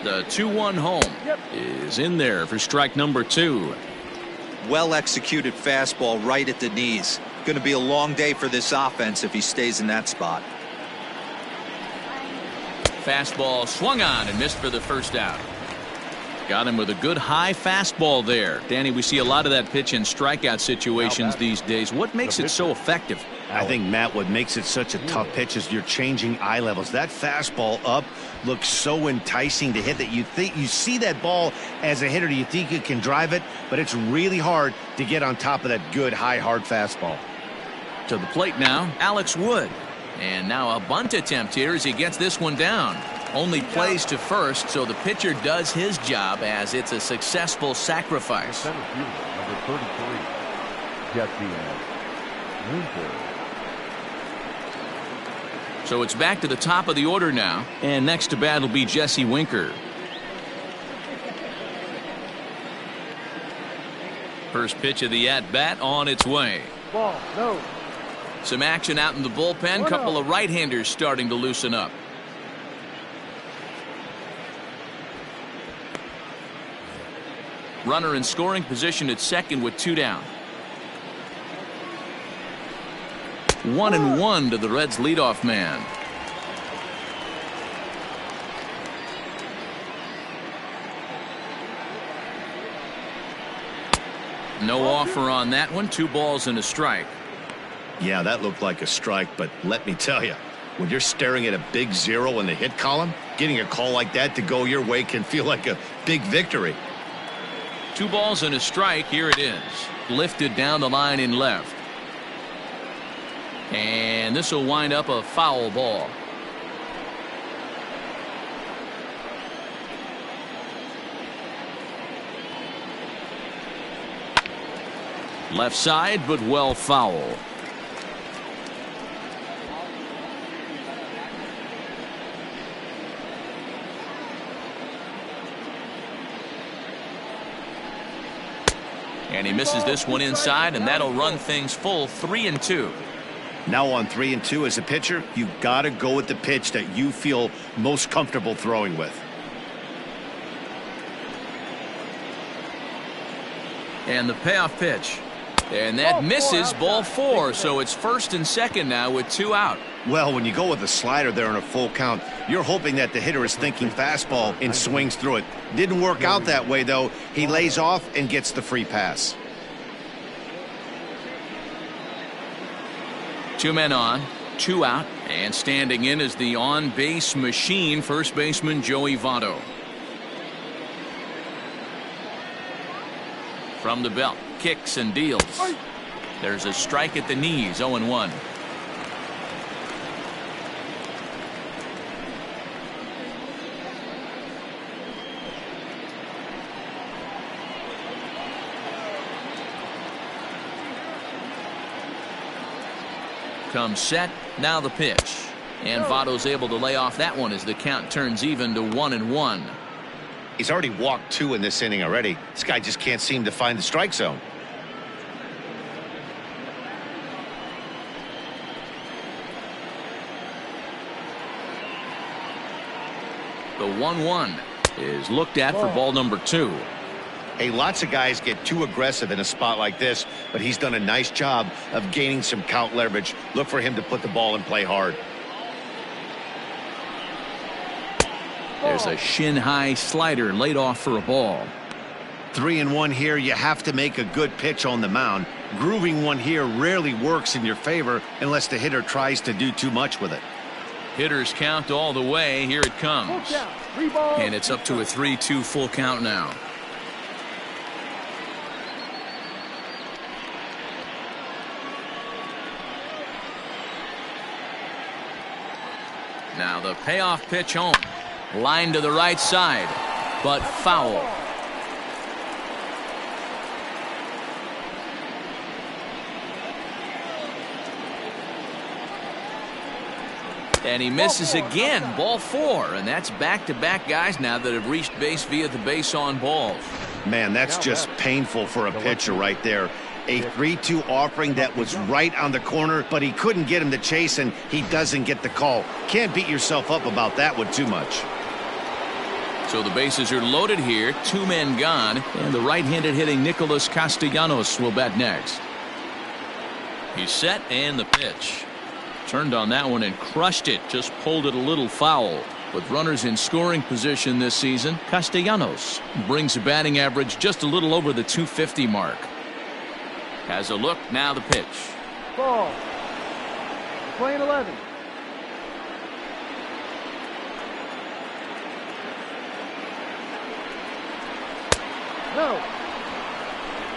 The 2-1 home is in there for strike number 2. Well executed fastball right at the knees. Going to be a long day for this offense if he stays in that spot. Fastball swung on and missed for the first out. Got him with a good high fastball there. Danny, we see a lot of that pitch in strikeout situations these days. What makes it so effective? I think, Matt, what makes it such a tough pitch is you're changing eye levels. That fastball up looks so enticing to hit that you think you see that ball as a hitter. You think you can drive it, but it's really hard to get on top of that good high hard fastball. To the plate now, Alex Wood. And now a bunt attempt here as he gets this one down. Only plays to first, so the pitcher does his job as it's a successful sacrifice. Center fielder, number 33, Jesse Winker. So it's back to the top of the order now, and next to bat will be Jesse Winker. First pitch of the at-bat on its way. Ball, no. Some action out in the bullpen. Couple of right-handers starting to loosen up. Runner in scoring position at second with 2 down. 1-1 to the Reds leadoff man. No offer on that one. 2 balls and a strike. Yeah, that looked like a strike, but let me tell you, when you're staring at a big 0 in the hit column, getting a call like that to go your way can feel like a big victory. 2 balls and a strike. Here it is. Lifted down the line in left. And this will wind up a foul ball. Left side, but well foul. And he misses this one inside, and that'll run things full 3-2. Now on 3-2 as a pitcher, you got to go with the pitch that you feel most comfortable throwing with. And the payoff pitch. And that misses, ball 4, so it's first and second now with 2 out. Well, when you go with a slider there in a full count, you're hoping that the hitter is thinking fastball and swings through it. Didn't work out that way, though. He lays off and gets the free pass. 2 men on, 2 out, and standing in is the on-base machine, first baseman Joey Votto. From the belt, kicks and deals. There's a strike at the knees, 0-1. Comes set, now the pitch. And Votto's able to lay off that one as the count turns even to 1-1. He's already walked 2 in this inning already. This guy just can't seem to find the strike zone. The 1-1 is looked at for ball number 2. Hey, lots of guys get too aggressive in a spot like this, but he's done a nice job of gaining some count leverage. Look for him to put the ball in play hard. There's a shin-high slider laid off for a ball. 3-1 here. You have to make a good pitch on the mound. Grooving one here rarely works in your favor unless the hitter tries to do too much with it. Hitters count all the way. Here it comes. And it's up to a 3-2 full count now. Now the payoff pitch home. Line to the right side, but foul. And he misses again, ball 4, and that's back-to-back guys now that have reached base via the base on balls. Man, that's just painful for a pitcher right there. A 3-2 offering that was right on the corner, but he couldn't get him to chase, and he doesn't get the call. Can't beat yourself up about that one too much. So the bases are loaded here, 2 men gone, and the right-handed hitting Nicholas Castellanos will bat next. He's set, and the pitch. Turned on that one and crushed it, just pulled it a little foul. With runners in scoring position this season, Castellanos brings a batting average just a little over the 250 mark. Has a look, now the pitch. Ball. Playing 11. No.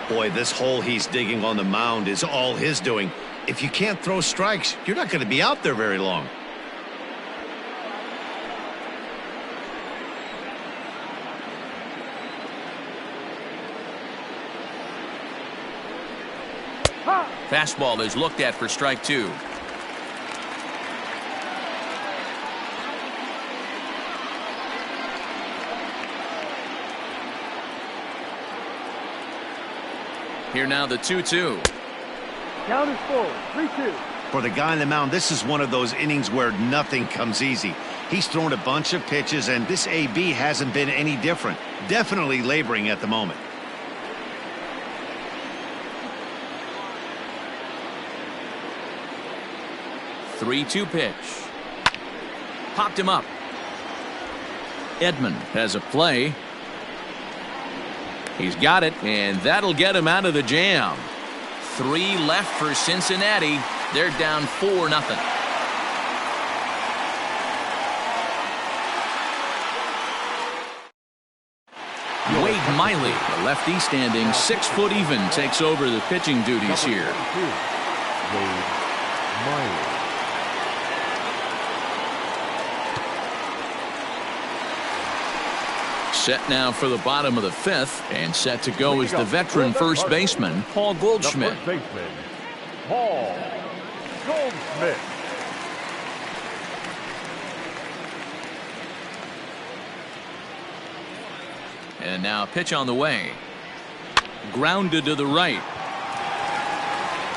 Boy, this hole he's digging on the mound is all his doing. If you can't throw strikes, you're not going to be out there very long. Fastball is looked at for strike 2. Here now the 2-2. Count is full. 3-2. For the guy on the mound, this is one of those innings where nothing comes easy. He's thrown a bunch of pitches, and this AB hasn't been any different. Definitely laboring at the moment. The 3-2 pitch. Popped him up. Edmond has a play. He's got it, and that'll get him out of the jam. 3 left for Cincinnati. They're down 4-0. Wade Miley, the lefty standing 6 foot even, takes over the pitching duties here. Wade Miley. Set now for the bottom of the 5th, and set to go is the veteran first baseman, Paul Goldschmidt. The first baseman, Paul Goldsmith. And now pitch on the way. Grounded to the right.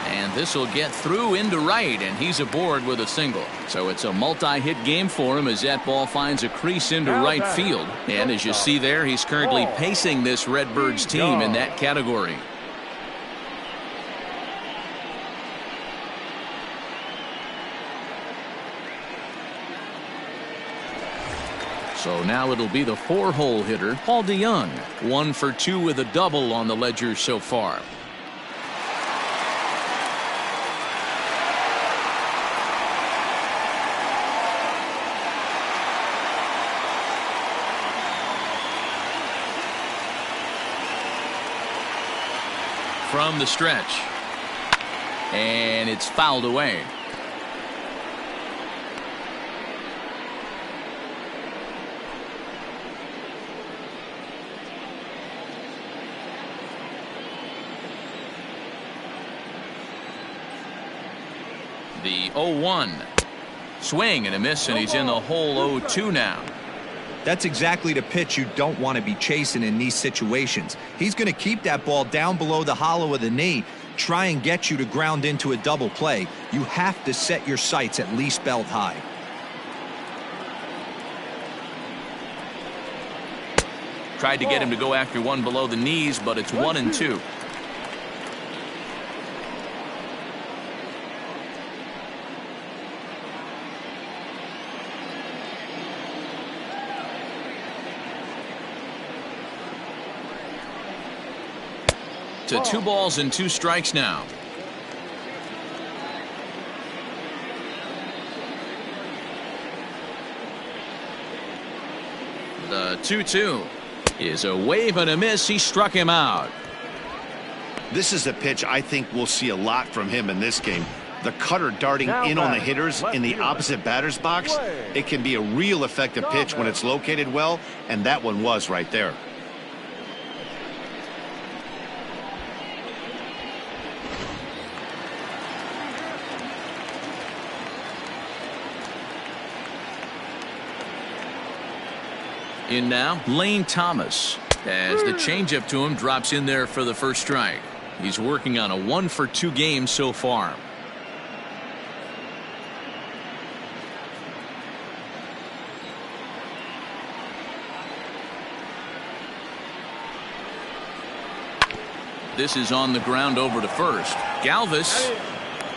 And this will get through into right, and he's aboard with a single. So it's a multi-hit game for him as that ball finds a crease into right field. And as you see there, he's currently pacing this Redbirds team in that category. So now it'll be the 4-hole hitter, Paul DeYoung. 1 for 2 with a double on the ledger so far. From the stretch. And it's fouled away. The 0-1. Swing and a miss, and he's in the hole 0-2 now. That's exactly the pitch you don't want to be chasing in these situations. He's going to keep that ball down below the hollow of the knee, try and get you to ground into a double play. You have to set your sights at least belt high. Tried to get him to go after one below the knees, but it's 1-2. To 2 balls and 2 strikes now. The 2-2 is a wave and a miss. He struck him out. This is a pitch I think we'll see a lot from him in this game. The cutter darting in on the hitters in the opposite batter's box. It can be a real effective pitch when it's located well, and that one was right there. In now, Lane Thomas, as the changeup to him drops in there for the first strike. He's working on a 1 for 2 game so far. This is on the ground over to first. Galvez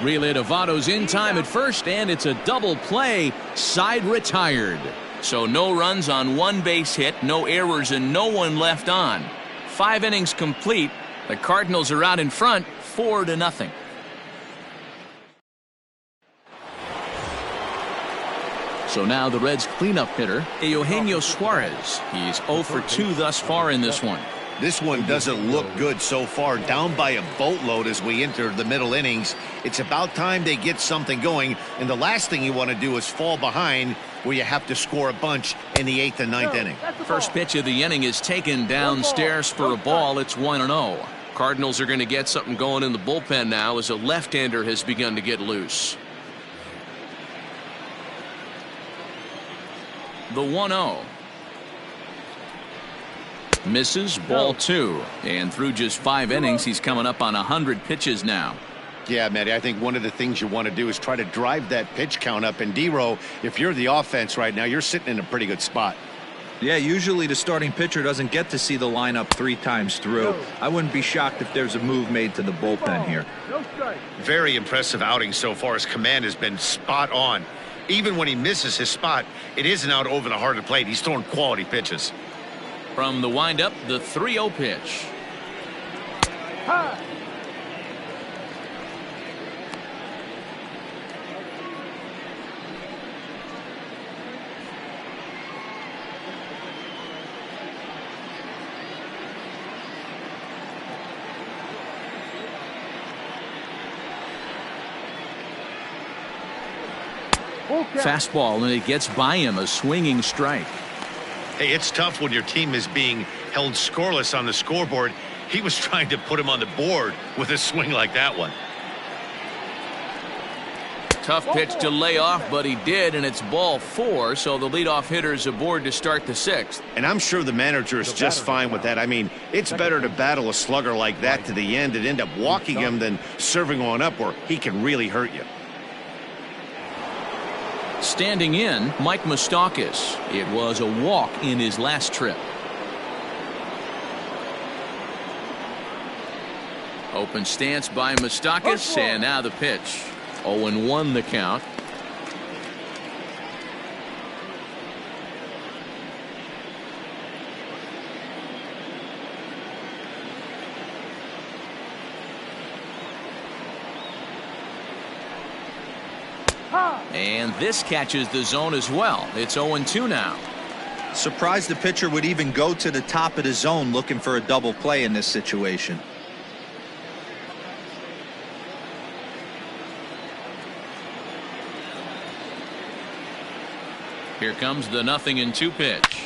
relay to Votto's in time at first, and it's a double play. Side retired. So no runs on 1 base hit, no errors, and no one left on. 5 innings complete. The Cardinals are out in front, 4-0. So now the Reds' cleanup hitter, Eugenio Suarez. He's 0 for 2 thus far in this one. This one doesn't look good so far, down by a boatload as we enter the middle innings. It's about time they get something going, and the last thing you want to do is fall behind where you have to score a bunch in the 8th and 9th inning. First pitch of the inning is taken downstairs for a ball. It's 1-0. Cardinals are going to get something going in the bullpen now as a left-hander has begun to get loose. The 1-0. Misses, ball 2. And through just 5 innings, he's coming up on 100 pitches now. Yeah, Matty, I think one of the things you want to do is try to drive that pitch count up. And D-Row, if you're the offense right now, you're sitting in a pretty good spot. Yeah, usually the starting pitcher doesn't get to see the lineup 3 times through. I wouldn't be shocked if there's a move made to the bullpen here. Very impressive outing so far. His command has been spot on. Even when he misses his spot, it isn't out over the heart of the plate. He's throwing quality pitches. From the windup, the 3-0 pitch. Fastball, and it gets by him, a swinging strike. Hey, it's tough when your team is being held scoreless on the scoreboard. He was trying to put him on the board with a swing like that one. Tough pitch to lay off, but he did, and it's ball 4, so the leadoff hitter is aboard to start the 6th. And I'm sure the manager is just fine with that. I mean, it's better to battle a slugger like that to the end and end up walking him than serving on up where he can really hurt you. Standing in, Mike Mustakas. It was a walk in his last trip. Open stance by Mustakas, and now the pitch. 0-1 the count. And this catches the zone as well. It's 0-2 now. Surprised the pitcher would even go to the top of the zone looking for a double play in this situation. Here comes the 0-2 pitch.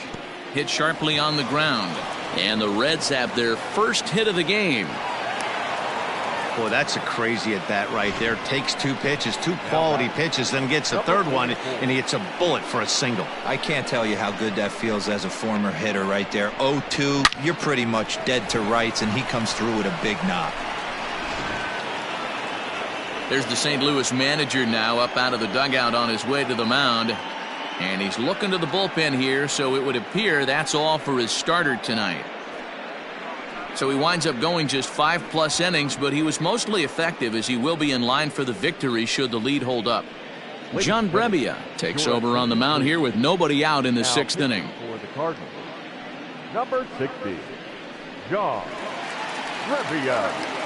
Hit sharply on the ground. And the Reds have their first hit of the game. Boy, that's a crazy at bat right there. Takes two pitches, two quality pitches, then gets a third one, and he hits a bullet for a single. I can't tell you how good that feels as a former hitter right there. 0-2, you're pretty much dead to rights, and he comes through with a big knock. There's the St. Louis manager now up out of the dugout on his way to the mound. And he's looking to the bullpen here, so it would appear that's all for his starter tonight. So he winds up going just 5+ innings, but he was mostly effective as he will be in line for the victory should the lead hold up. John Brebbia takes over on the mound here with nobody out in the 6th inning. For the Cardinals, number 60, John Brebbia.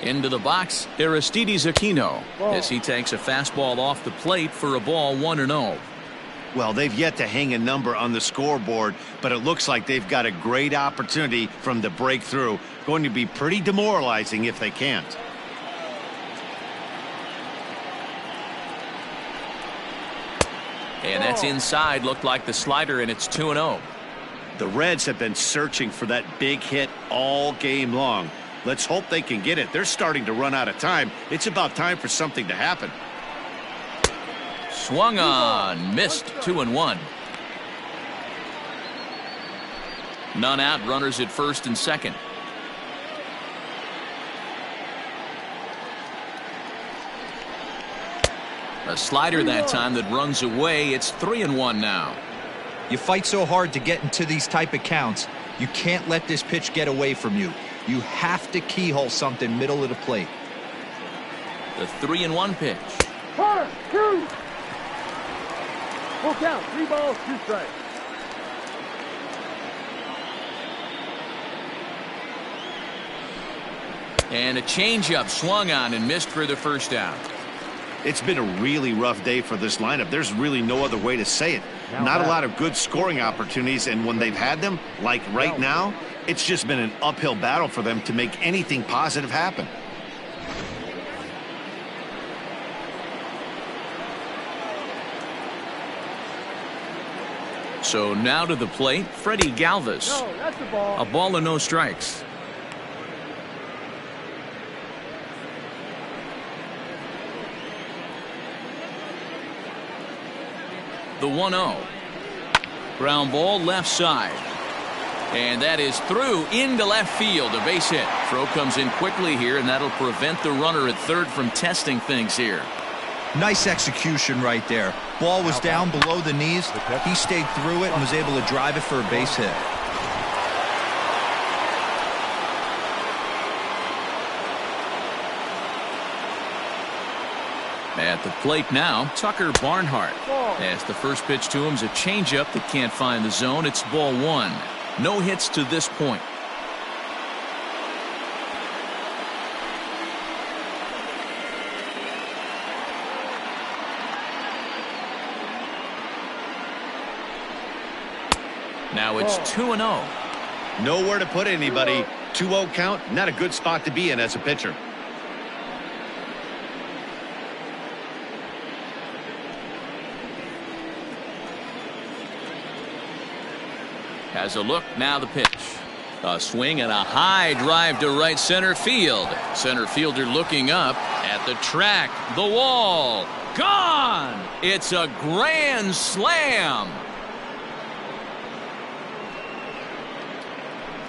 Into the box, Aristides Aquino as he takes a fastball off the plate for a ball 1-0. Well, they've yet to hang a number on the scoreboard, but it looks like they've got a great opportunity from the breakthrough. Going to be pretty demoralizing if they can't. And that's inside, looked like the slider, and it's 2-0. The Reds have been searching for that big hit all game long. Let's hope they can get it. They're starting to run out of time. It's about time for something to happen. Swung on, missed, 2-1. None out, runners at first and second. A slider that time that runs away. It's 3-1 now. You fight so hard to get into these type of counts. You can't let this pitch get away from you. You have to keyhole something middle of the plate. The 3-1 pitch. 1-2. Full count, 3 balls, 2 strikes. And a changeup swung on and missed for the first out. It's been a really rough day for this lineup. There's really no other way to say it. Not a lot of good scoring opportunities, and when they've had them, like right now, it's just been an uphill battle for them to make anything positive happen. So now to the plate, Freddie Galvez. No, that's a ball. A ball and no strikes. The 1-0. Ground ball left side. And that is through into left field. A base hit. Throw comes in quickly here, and that'll prevent the runner at third from testing things here. Nice execution right there. Ball was down below the knees. He stayed through it and was able to drive it for a base hit. At the plate now, Tucker Barnhart. As the first pitch to him is a changeup that can't find the zone. It's ball 1. No hits to this point. Now it's 2-0. Nowhere to put anybody. 2-0 count, not a good spot to be in as a pitcher. Has a look, now the pitch. A swing and a high drive to right center field. Center fielder looking up at the track. The wall. Gone! It's a grand slam.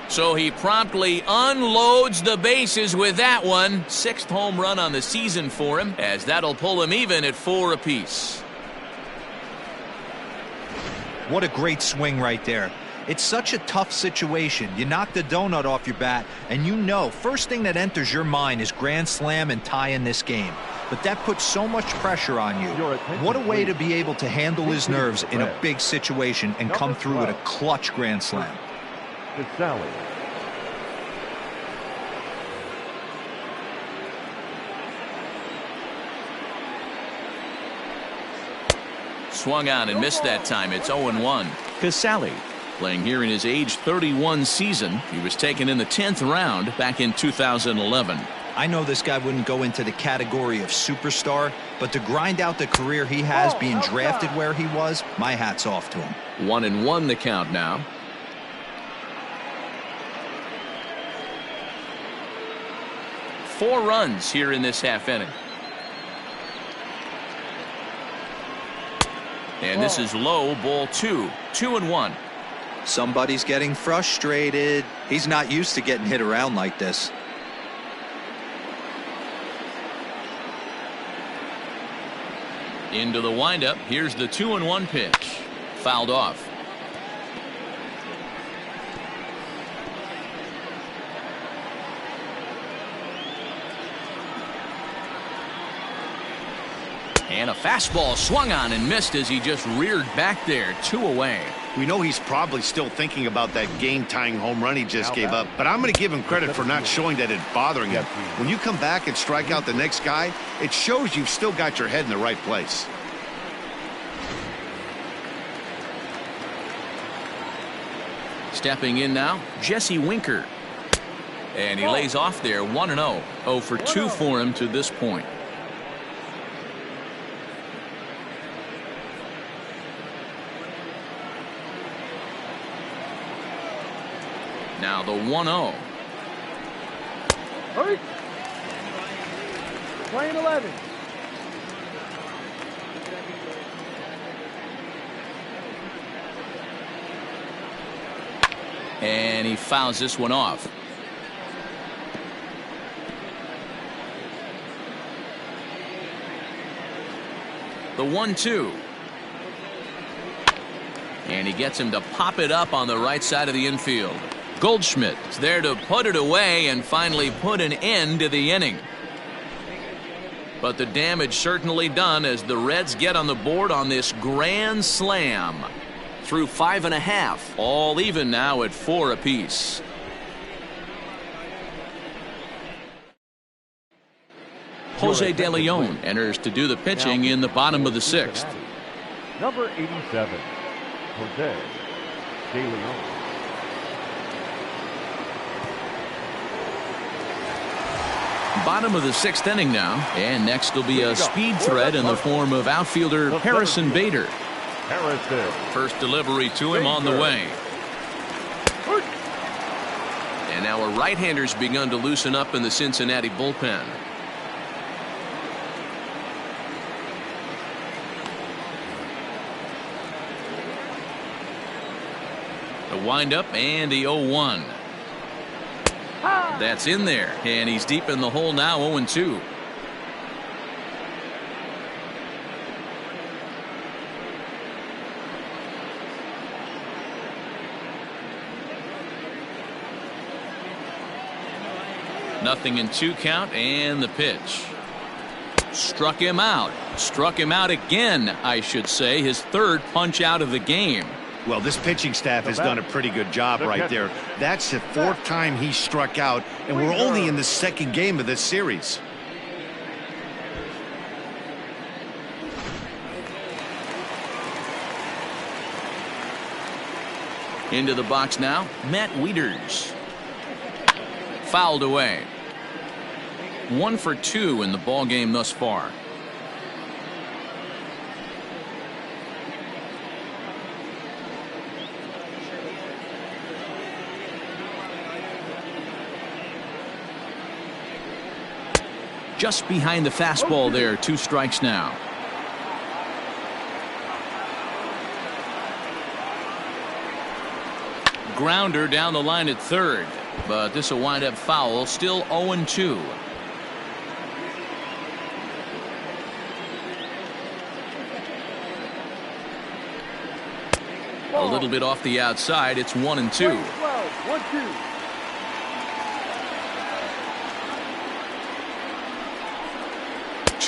So he promptly unloads the bases with that one. 6th home run on the season for him, as that'll pull him even at 4 apiece. What a great swing right there. It's such a tough situation. You knock the donut off your bat, and you know first thing that enters your mind is grand slam and tie in this game. but that puts so much pressure on you. What a way to be able to handle his nerves in a big situation and come through with a clutch grand slam. Sally. Swung on and missed that time. It's 0-1. Casale, playing here in his age 31 season. He was taken in the 10th round back in 2011. I know this guy wouldn't go into the category of superstar, but to grind out the career he has being drafted where he was, my hat's off to him. 1-1 the count now. Four runs here in this half inning. And this is low, ball 2. 2-1. Somebody's getting frustrated. He's not used to getting hit around like this. Into the windup. Here's the 2-1 pitch. Fouled off. And a fastball swung on and missed as he just reared back there. 2 away. We know he's probably still thinking about that game-tying home run he just gave up, but I'm going to give him credit for not showing that it's bothering him. When you come back and strike out the next guy, it shows you've still got your head in the right place. Stepping in now, Jesse Winker. And he lays off there. 1-0. 0 for 2 for him to this point. Now the 1-0. Hurry. Playing 11. And he fouls this one off. The 1-2. And he gets him to pop it up on the right side of the infield. Goldschmidt is there to put it away and finally put an end to the inning. But the damage certainly done as the Reds get on the board on this grand slam. Through 5.5. All even now at 4 apiece. Jose De Leon enters to do the pitching in the bottom of the 6th. Number 87, Jose De Leon. Bottom of the 6th inning now, and next will be a speed threat in the form of outfielder Harrison Bader. First delivery to him on the way. And now a right-hander's begun to loosen up in the Cincinnati bullpen. The windup and the 0-1. That's in there, and he's deep in the hole now. 0-2. Nothing in 2 count, and the pitch. Struck him out. Struck him out again, I should say. His 3rd punch out of the game. Well, this pitching staff has done a pretty good job right there. That's the 4th time he struck out, and we're only in the 2nd game of this series. Into the box now, Matt Wieters. Fouled away. 1 for 2 in the ball game thus far. Just behind the fastball there. 2 strikes now. Grounder down the line at 3rd. But this will wind up foul. Still 0-2. A little bit off the outside. It's 1-2. 1-2.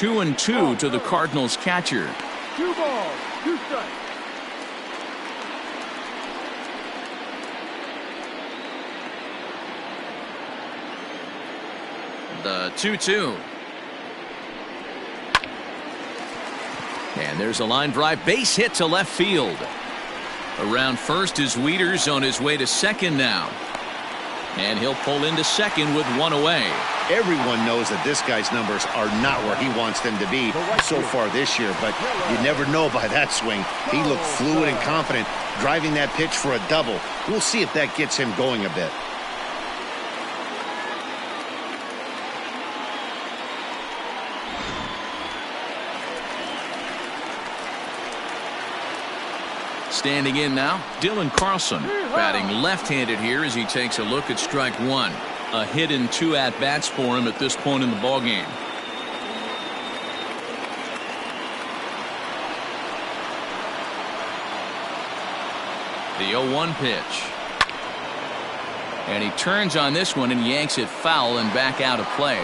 2-2 to the Cardinals catcher. 2 balls, 2 strikes. The 2-2. And there's a line drive base hit to left field. Around first is Wieters on his way to second now. And he'll pull into second with 1 away. Everyone knows that this guy's numbers are not where he wants them to be so far this year, but you never know by that swing. He looked fluid and confident, driving that pitch for a double. We'll see if that gets him going a bit. Standing in now, Dylan Carlson, batting left-handed here as he takes a look at strike 1. A hit and 2 at-bats for him at this point in the ballgame. The 0-1 pitch. And he turns on this one and yanks it foul and back out of play.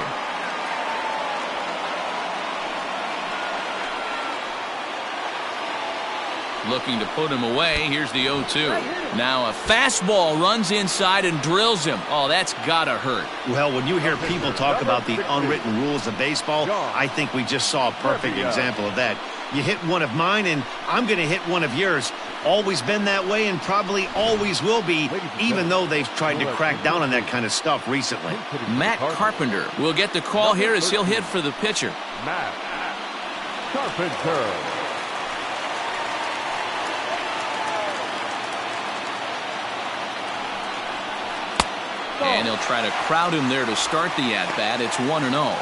Looking to put him away. Here's the 0-2. Now a fastball runs inside and drills him. Oh, that's gotta hurt. Well, when you hear people talk about the unwritten rules of baseball, I think we just saw a perfect example of that. You hit one of mine, and I'm going to hit one of yours. Always been that way and probably always will be, even though they've tried to crack down on that kind of stuff recently. Matt Carpenter will get the call here as he'll hit for the pitcher. Matt Carpenter. And they'll try to crowd him there to start the at-bat. It's 1-0.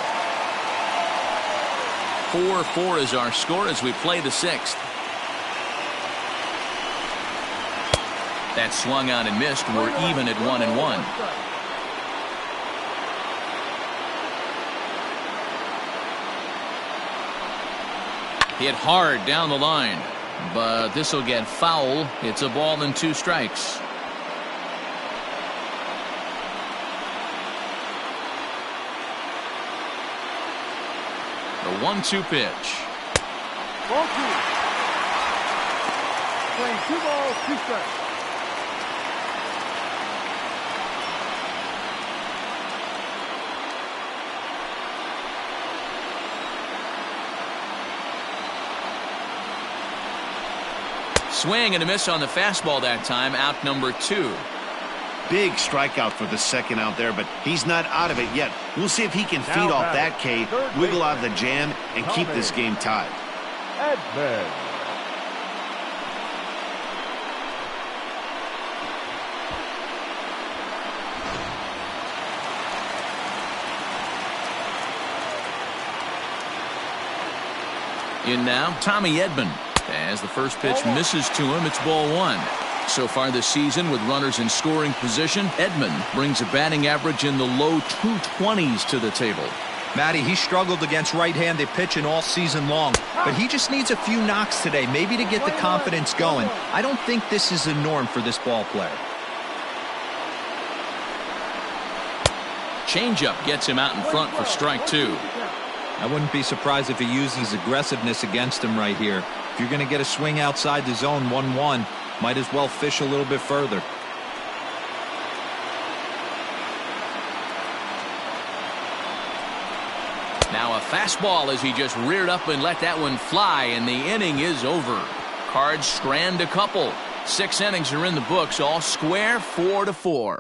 4-4 is our score as we play the 6th. That swung on and missed. We're even at 1-1. Hit hard down the line, but this will get foul. It's a ball and 2 strikes. The 1-2 pitch. Ball 2. Playing 2 balls, 2 strikes. Swing and a miss on the fastball that time. Out number 2. Big strikeout for the second out there, but he's not out of it yet. We'll see if he can feed off that K, wiggle out of the jam, and keep this game tied. Edmond. In now, Tommy Edmond. As the first pitch misses to him, it's ball 1. So far this season, with runners in scoring position, Edmond brings a batting average in the low 220s to the table. Matty, he struggled against right-handed pitching all season long, but he just needs a few knocks today, maybe to get the confidence going. I don't think this is the norm for this ball player. Changeup gets him out in front for strike 2. I wouldn't be surprised if he uses aggressiveness against him right here. If you're going to get a swing outside the zone 1-1, might as well fish a little bit further. Now a fastball as he just reared up and let that one fly, and the inning is over. Cards strand a couple. 6 innings are in the books, all square, 4-4.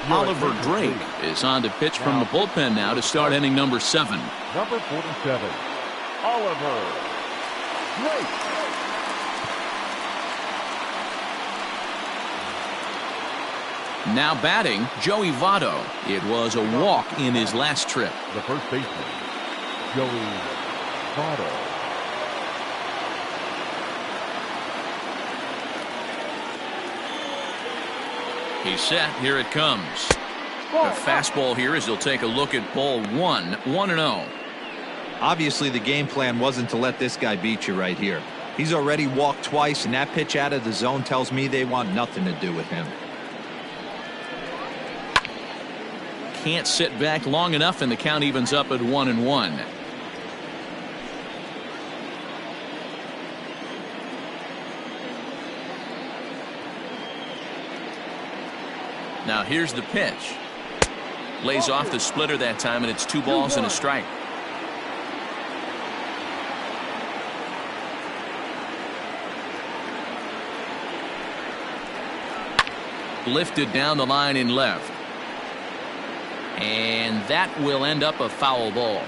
Oliver Drake is on to pitch from the bullpen now to start inning number 7. Number 47, Oliver Drake. Now batting, Joey Votto. It was a walk in his last trip. The first baseman, Joey Votto. He's set. Here it comes. A fastball here as he'll take a look at ball 1. 1-0. Obviously, the game plan wasn't to let this guy beat you right here. He's already walked twice, and that pitch out of the zone tells me they want nothing to do with him. Can't sit back long enough, and the count evens up at 1-1. Now here's the pitch. Lays off the splitter that time, and it's 2 balls and a strike. Lifted down the line in left. And that will end up a foul ball.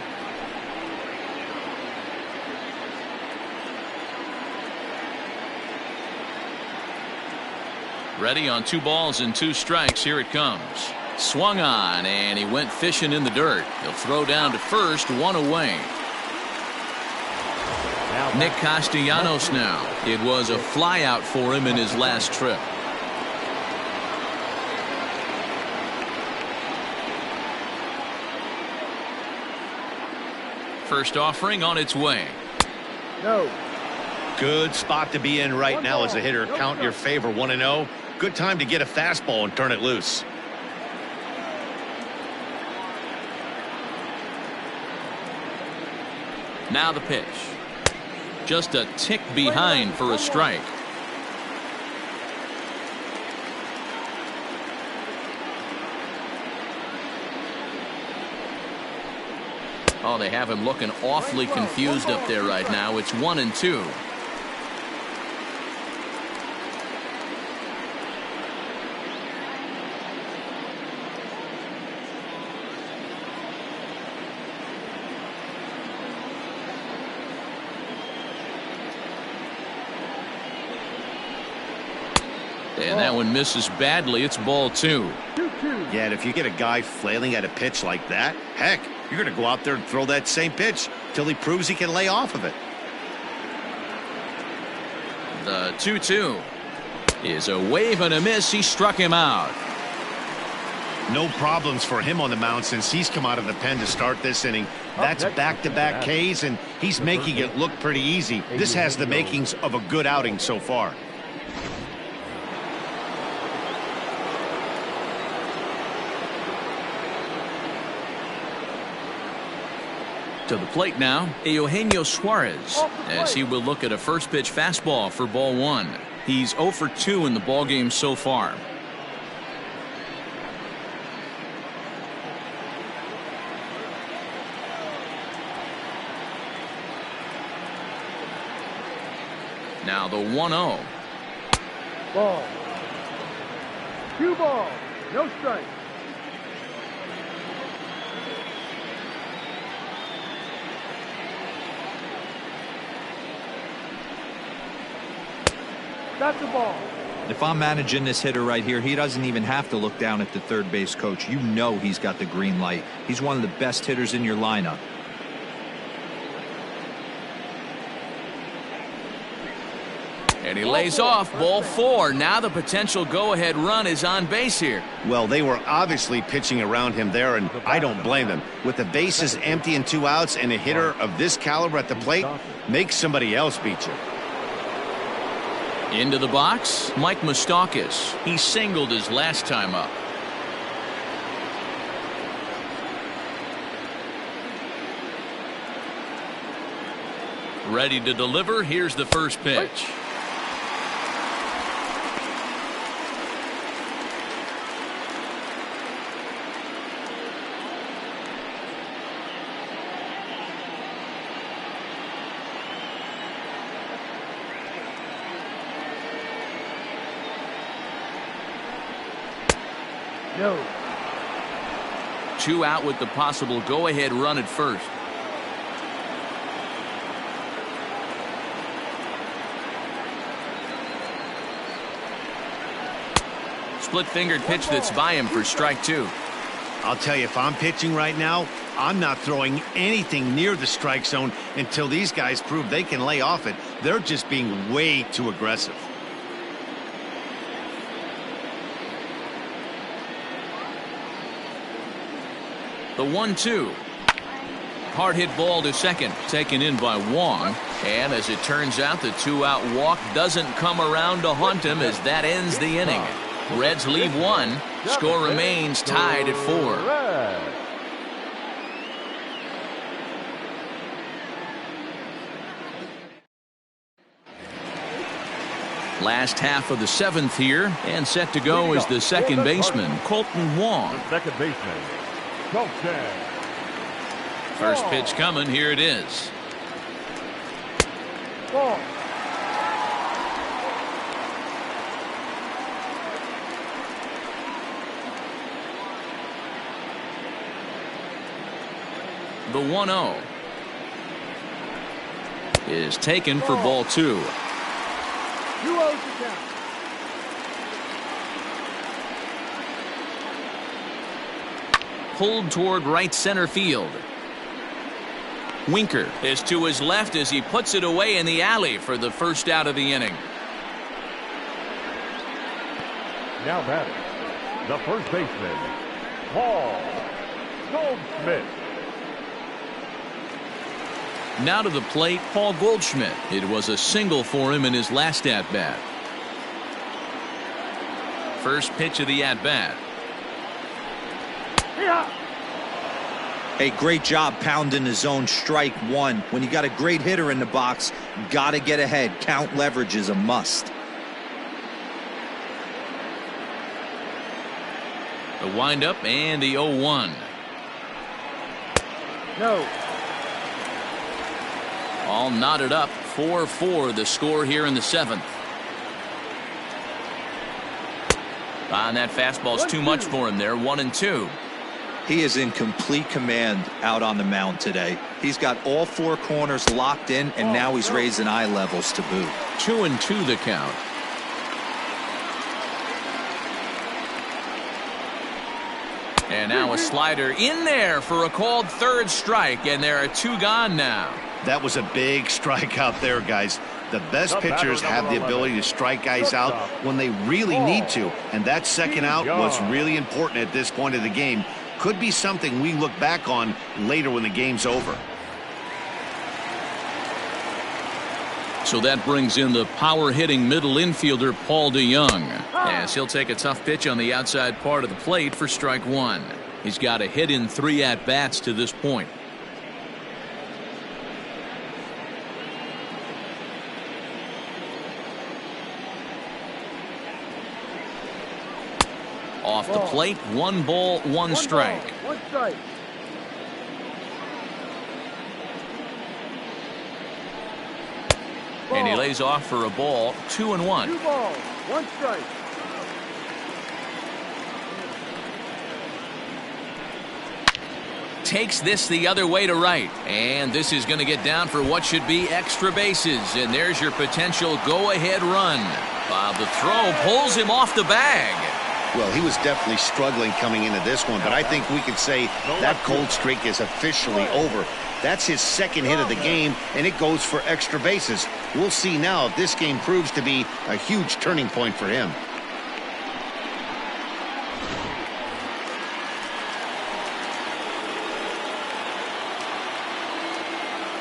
Ready on 2 balls and 2 strikes. Here it comes. Swung on, and he went fishing in the dirt. He'll throw down to first, 1 away. Nick Castellanos now. It was a fly out for him in his last trip. First offering on its way. No. Good spot to be in right now as a hitter. Count your favor, 1-0. Good time to get a fastball and turn it loose. Now the pitch. Just a tick behind for a strike. Oh, they have him looking awfully confused up there right now. It's 1-2. And that one misses badly. It's ball 2. Yeah, and if you get a guy flailing at a pitch like that, heck, you're going to go out there and throw that same pitch till he proves he can lay off of it. The 2-2 is a wave and a miss. He struck him out. No problems for him on the mound since he's come out of the pen to start this inning. That's back-to-back Ks, and he's making it look pretty easy. This has the makings of a good outing so far. To the plate now, Eugenio Suarez, as he will look at a first pitch fastball for ball 1. He's 0 for 2 in the ballgame so far. Now the 1-0. Ball. 2 balls. No strike. That's the ball. If I'm managing this hitter right here, he doesn't even have to look down at the third base coach. You know he's got the green light. He's one of the best hitters in your lineup. And he lays off ball 4. Now the potential go-ahead run is on base here. Well, they were obviously pitching around him there, and I don't blame them. With the bases empty and 2 outs and a hitter of this caliber at the plate, make somebody else beat you. Into the box, Mike Mustakas. He singled his last time up. Ready to deliver. Here's the first pitch. No. 2 out with the possible go-ahead run at first. Split-fingered pitch that's by him for strike 2. I'll tell you, if I'm pitching right now, I'm not throwing anything near the strike zone until these guys prove they can lay off it. They're just being way too aggressive. The 1-2. Hard hit ball to second, taken in by Wong. And as it turns out, the 2-out walk doesn't come around to haunt him as that ends the inning. Reds leave 1. Score remains tied at 4. Last half of the 7th here, and set to go is the second baseman, Colton Wong. The second baseman, Colton. First pitch coming. Here it is. Ball. The 1-0 is taken for ball 2. 2-0 to count. Pulled toward right center field. Winker is to his left as he puts it away in the alley for the first out of the inning. Now batting, the first baseman, Paul Goldsmith. Now to the plate, Paul Goldschmidt. It was a single for him in his last at-bat. First pitch of the at-bat. Hey, great job pounding his own strike one. When you got a great hitter in the box, got to get ahead. Count leverage is a must. The windup and the 0-1. No. All knotted up. 4-4 the score here in the 7th. And that fastball's too much for him there. 1-2. He is in complete command out on the mound today. He's got all 4 corners locked in, and now he's raising eye levels to boot. 2-2 the count. And now a slider in there for a called third strike, and there are 2 gone now. That was a big strike out there, guys. The best pitchers have the ability to strike guys out when they really need to, and that second out was really important at this point of the game. Could be something we look back on later when the game's over. So that brings in the power-hitting middle infielder Paul DeYoung, as he'll take a tough pitch on the outside part of the plate for strike 1. He's got a hit in 3 at-bats to this point. Off the plate, 1 ball, 1 strike. 1 strike. And he lays off for a ball. 2-1. 2 balls, 1 strike. Takes this the other way to right, and this is going to get down for what should be extra bases, and there's your potential go-ahead run. The throw pulls him off the bag. Well, he was definitely struggling coming into this one, but I think we could say that cold streak is officially over. That's his second hit of the game, and it goes for extra bases. We'll see now if this game proves to be a huge turning point for him.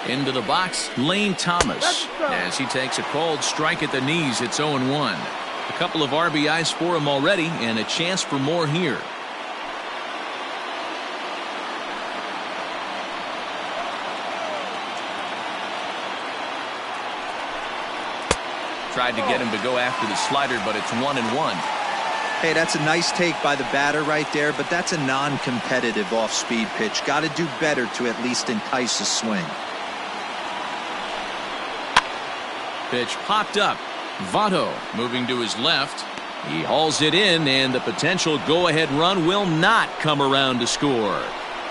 Into the box, Lane Thomas, as he takes a called strike at the knees. It's 0-1. A couple of RBIs for him already, and a chance for more here. Tried to get him to go after the slider, but it's 1-1. Hey, that's a nice take by the batter right there, but that's a non-competitive off-speed pitch. Got to do better to at least entice a swing. Pitch popped up. Votto moving to his left. He hauls it in, and the potential go-ahead run will not come around to score.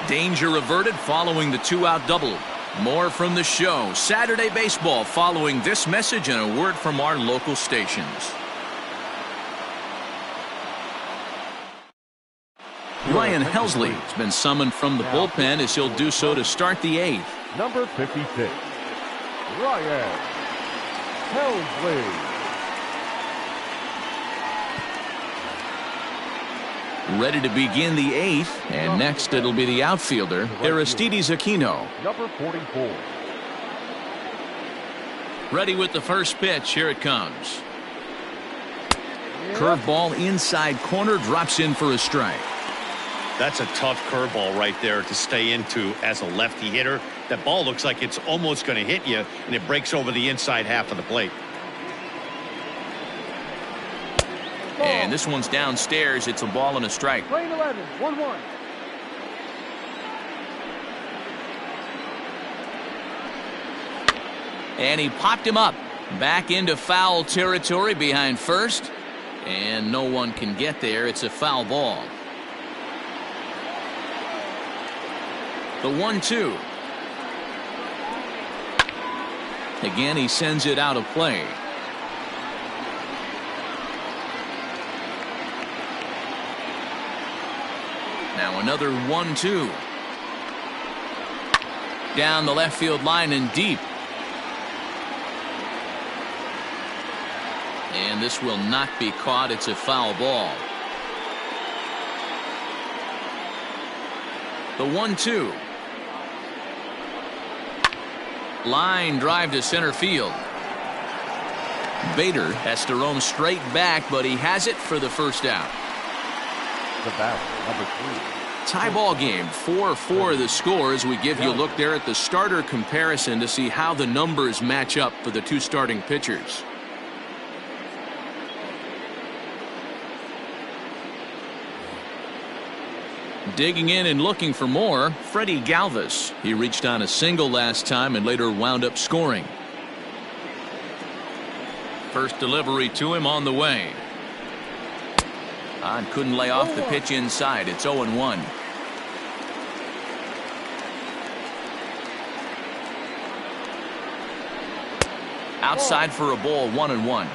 Danger averted following the 2-out double. More from the show. Saturday Baseball following this message and a word from our local stations. Ryan Helsley has been summoned from the bullpen as he'll do so to start the 8th. Number 56, Ryan Helsley. Ready to begin the 8th, and next it'll be the outfielder, Aristides Aquino. Number 44. Ready with the first pitch. Here it comes. Curveball inside corner, drops in for a strike. That's a tough curveball right there to stay into as a lefty hitter. That ball looks like it's almost going to hit you, and it breaks over the inside half of the plate. this one's downstairs. It's a ball and a strike. Playing 11, 1-1. And he popped him up. Back into foul territory behind first. And no one can get there. It's a foul ball. The 1-2. Again, he sends it out of play. Now another 1-2. Down the left field line and deep. And this will not be caught. It's a foul ball. The 1-2. Line drive to center field. Bader has to roam straight back, but he has it for the first out. The batter, number 3. Tie ball game, 4-4 the score as we give you a look there at the starter comparison to see how the numbers match up for the two starting pitchers. Digging in and looking for more, Freddie Galvez. He reached on a single last time and later wound up scoring. First delivery to him on the way. Couldn't lay off the pitch inside. It's 0-1. Outside for a ball, 1-1.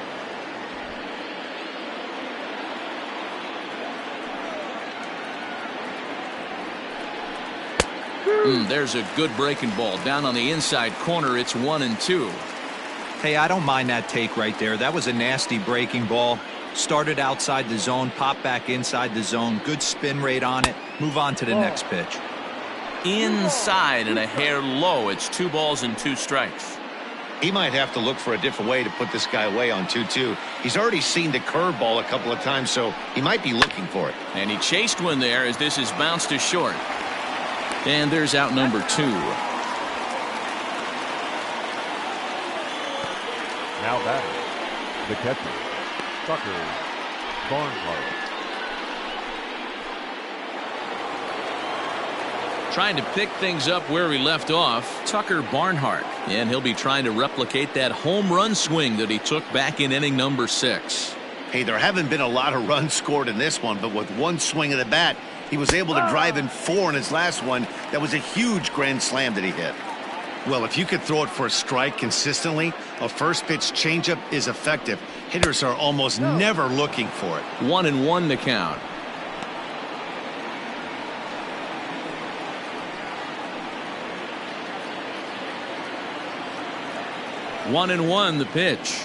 There's a good breaking ball down on the inside corner. It's 1-2. Hey, I don't mind that take right there. That was a nasty breaking ball. Started outside the zone, popped back inside the zone. Good spin rate on it. Move on to the next pitch. Inside and a hair low. It's 2 balls and 2 strikes. He might have to look for a different way to put this guy away on 2-2. He's already seen the curveball a couple of times, so he might be looking for it. And he chased one there as this is bounced to short. And there's out number 2. Now batting, the catcher, Barnhart. Trying to pick things up where he left off, Tucker Barnhart. And he'll be trying to replicate that home run swing that he took back in inning number 6. Hey, there haven't been a lot of runs scored in this one, but with one swing of the bat, he was able to drive in 4 in his last one. That was a huge grand slam that he hit. Well, if you could throw it for a strike consistently, a first pitch changeup is effective. Hitters are almost never looking for it. 1-1 the count. One and one the pitch.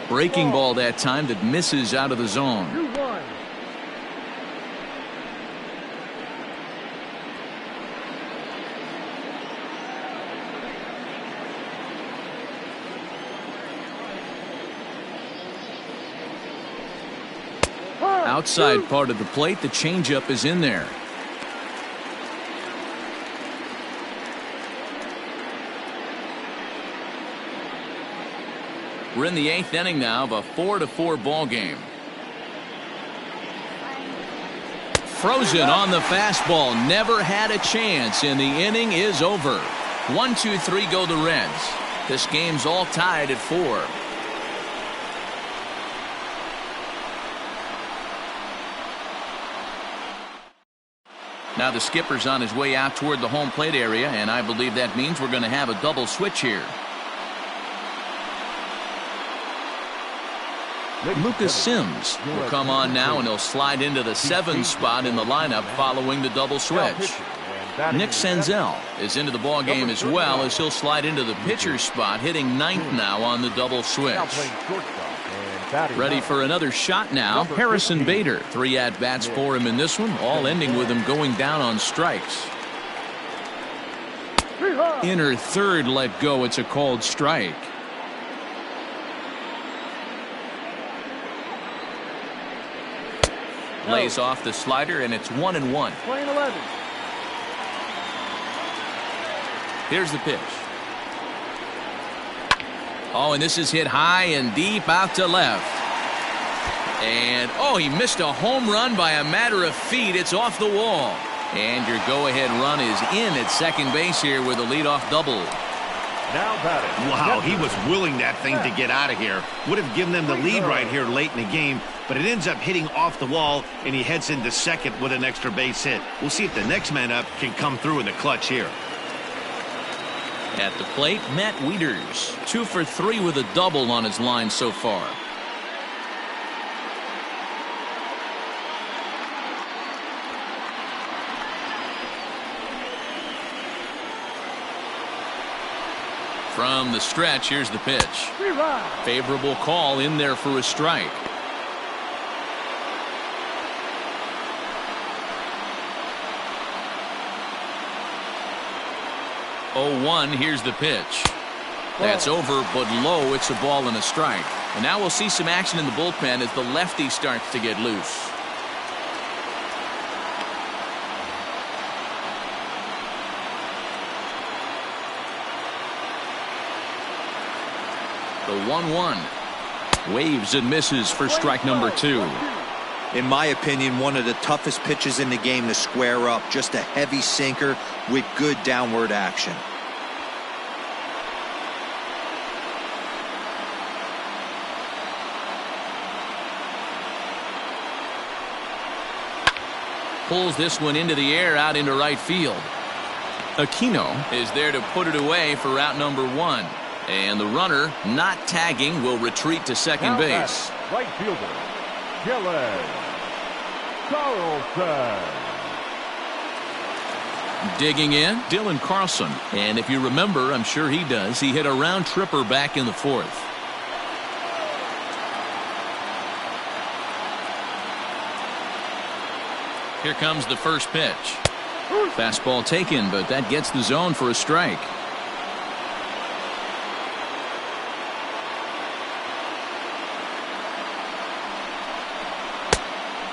Breaking ball that time that misses out of the zone. 2-1. Outside part of the plate, the changeup is in there. We're in the 8th inning now of a 4-4 ball game. Frozen on the fastball, never had a chance, and the inning is over. 1-2-3 go the Reds. This game's all tied at 4. Now the skipper's on his way out toward the home plate area, and I believe that means we're going to have a double switch here. Lucas Sims will come on now, and he'll slide into the 7th spot in the lineup following the double switch. Nick Senzel is into the ball game as well, as he'll slide into the pitcher's spot, hitting 9th now on the double switch. Ready for another shot now, Harrison Bader. 3 at-bats for him in this one, all ending with him going down on strikes. Inner third let go. It's a called strike. Lays off the slider, and it's 1-1. Playing 11. Here's the pitch. Oh, and this is hit high and deep out to left. And, oh, he missed a home run by a matter of feet. It's off the wall. And your go-ahead run is in at second base here with a leadoff double. Now batting. Wow, he was willing that thing to get out of here. Would have given them the lead right here late in the game, but it ends up hitting off the wall, and he heads into second with an extra base hit. We'll see if the next man up can come through in the clutch here. At the plate, Matt Wieters, 2 for 3 with a double on his line so far. From the stretch, here's the pitch. Favorable call in there for a strike. Oh, 1, here's the pitch. That's over, but low. It's a ball and a strike. And now we'll see some action in the bullpen as the lefty starts to get loose. The 1-1. Waves and misses for strike number 2. In my opinion, one of the toughest pitches in the game to square up. Just a heavy sinker with good downward action. Pulls this one into the air out into right field. Aquino is there to put it away for out number 1. And the runner, not tagging, will retreat to second base. Right fielder, Carlson. Digging in, Dylan Carlson. And if you remember, I'm sure he does, he hit a round tripper back in the 4th. Here comes the first pitch. Fastball taken, but that gets the zone for a strike.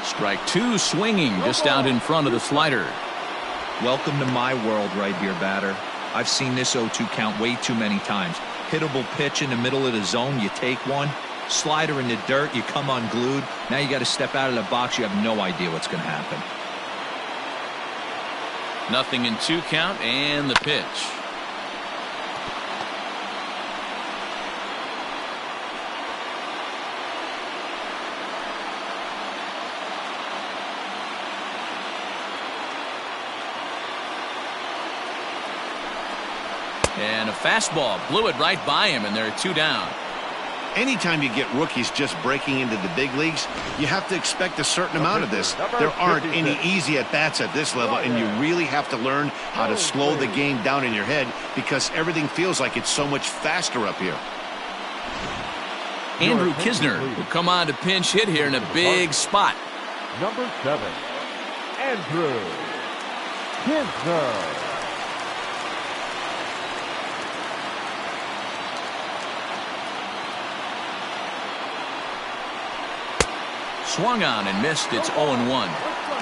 Strike 2 swinging just out in front of the slider. Welcome to my world right here, batter. I've seen this 0-2 count way too many times. Hittable pitch in the middle of the zone, you take one. Slider in the dirt, you come unglued. Now you got to step out of the box. You have no idea what's going to happen. Nothing in 2 count and the pitch. And a fastball blew it right by him, and there are 2 down. Anytime you get rookies just breaking into the big leagues, you have to expect a certain amount of this. There aren't any easy at-bats at this level, and you really have to learn how to slow the game down in your head because everything feels like it's so much faster up here. Andrew Kisner will come on to pinch hit here in a big spot. Number 7, Andrew Kisner. Swung on and missed. It's 0-1.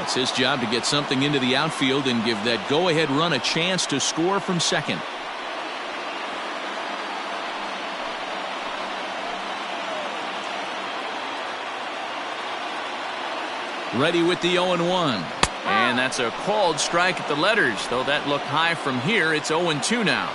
It's his job to get something into the outfield and give that go-ahead run a chance to score from second. Ready with the 0-1. And that's a called strike at the letters. Though that looked high from here, it's 0-2 now.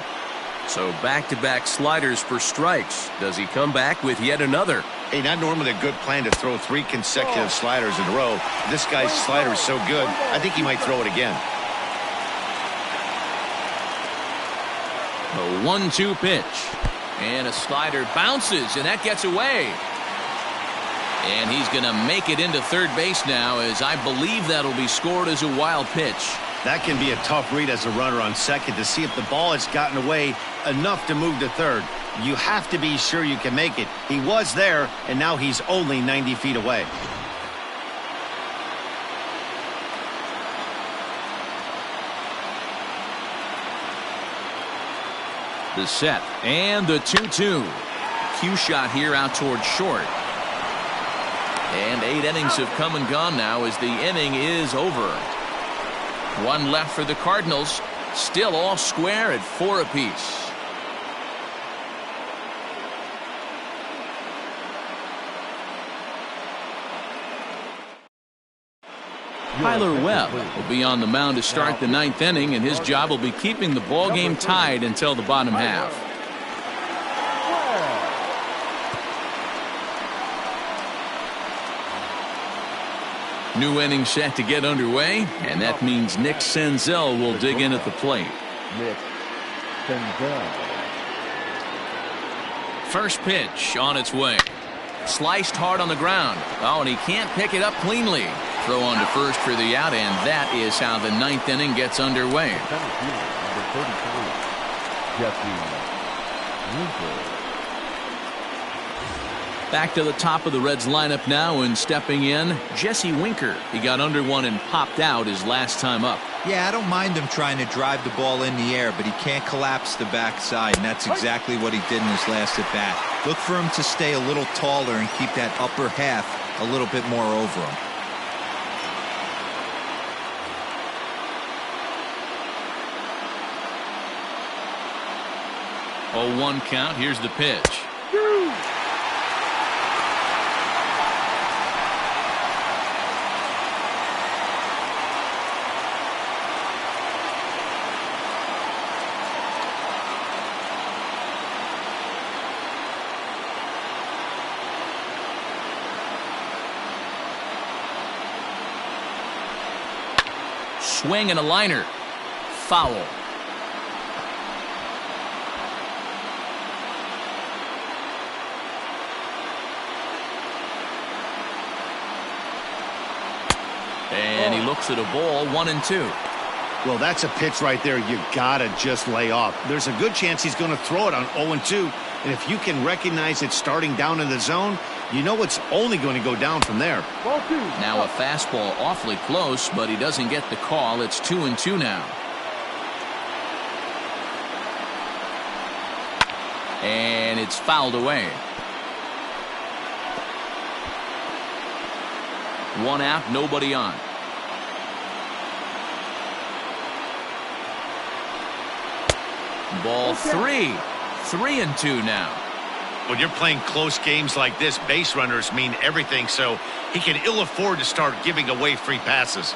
So back-to-back sliders for strikes. Does he come back with yet another? Hey, not normally a good plan to throw 3 consecutive sliders in a row. This guy's slider is so good, I think he might throw it again. A 1-2 pitch. And a slider bounces, and that gets away. And he's going to make it into third base now, as I believe that'll be scored as a wild pitch. That can be a tough read as a runner on second to see if the ball has gotten away enough to move to third. You have to be sure you can make it. He was there, and now he's only 90 feet away. The set and the 2-2. Cue shot here out towards short. And 8 innings have come and gone now as the inning is over. 1 left for the Cardinals. Still all square at 4 apiece. Tyler Webb will be on the mound to start the ninth inning, and his job will be keeping the ball game tied until the bottom half. New inning set to get underway, and that means Nick Senzel will dig in at the plate. Nick Senzel. First pitch on its way. Sliced hard on the ground. Oh, and he can't pick it up cleanly. Throw on to first for the out, and that is how the ninth inning gets underway. Center fielder, number 33, Jesse Winker. Back to the top of the Reds lineup now, and stepping in, Jesse Winker. He got under one and popped out his last time up. Yeah, I don't mind him trying to drive the ball in the air, but he can't collapse the backside, and that's exactly what he did in his last at bat. Look for him to stay a little taller and keep that upper half a little bit more over him. Oh, 1 count. Here's the pitch. Swing and a liner. Foul. And he looks at a ball, 1-2. Well, that's a pitch right there you gotta just lay off. There's a good chance he's going to throw it on 0-2, and if you can recognize it starting down in the zone, you know it's only going to go down from there. Now a fastball awfully close, but he doesn't get the call. It's 2-2 now. And it's fouled away. 1 out, nobody on. Ball 3. 3-2 now. When you're playing close games like this, base runners mean everything, so he can ill afford to start giving away free passes.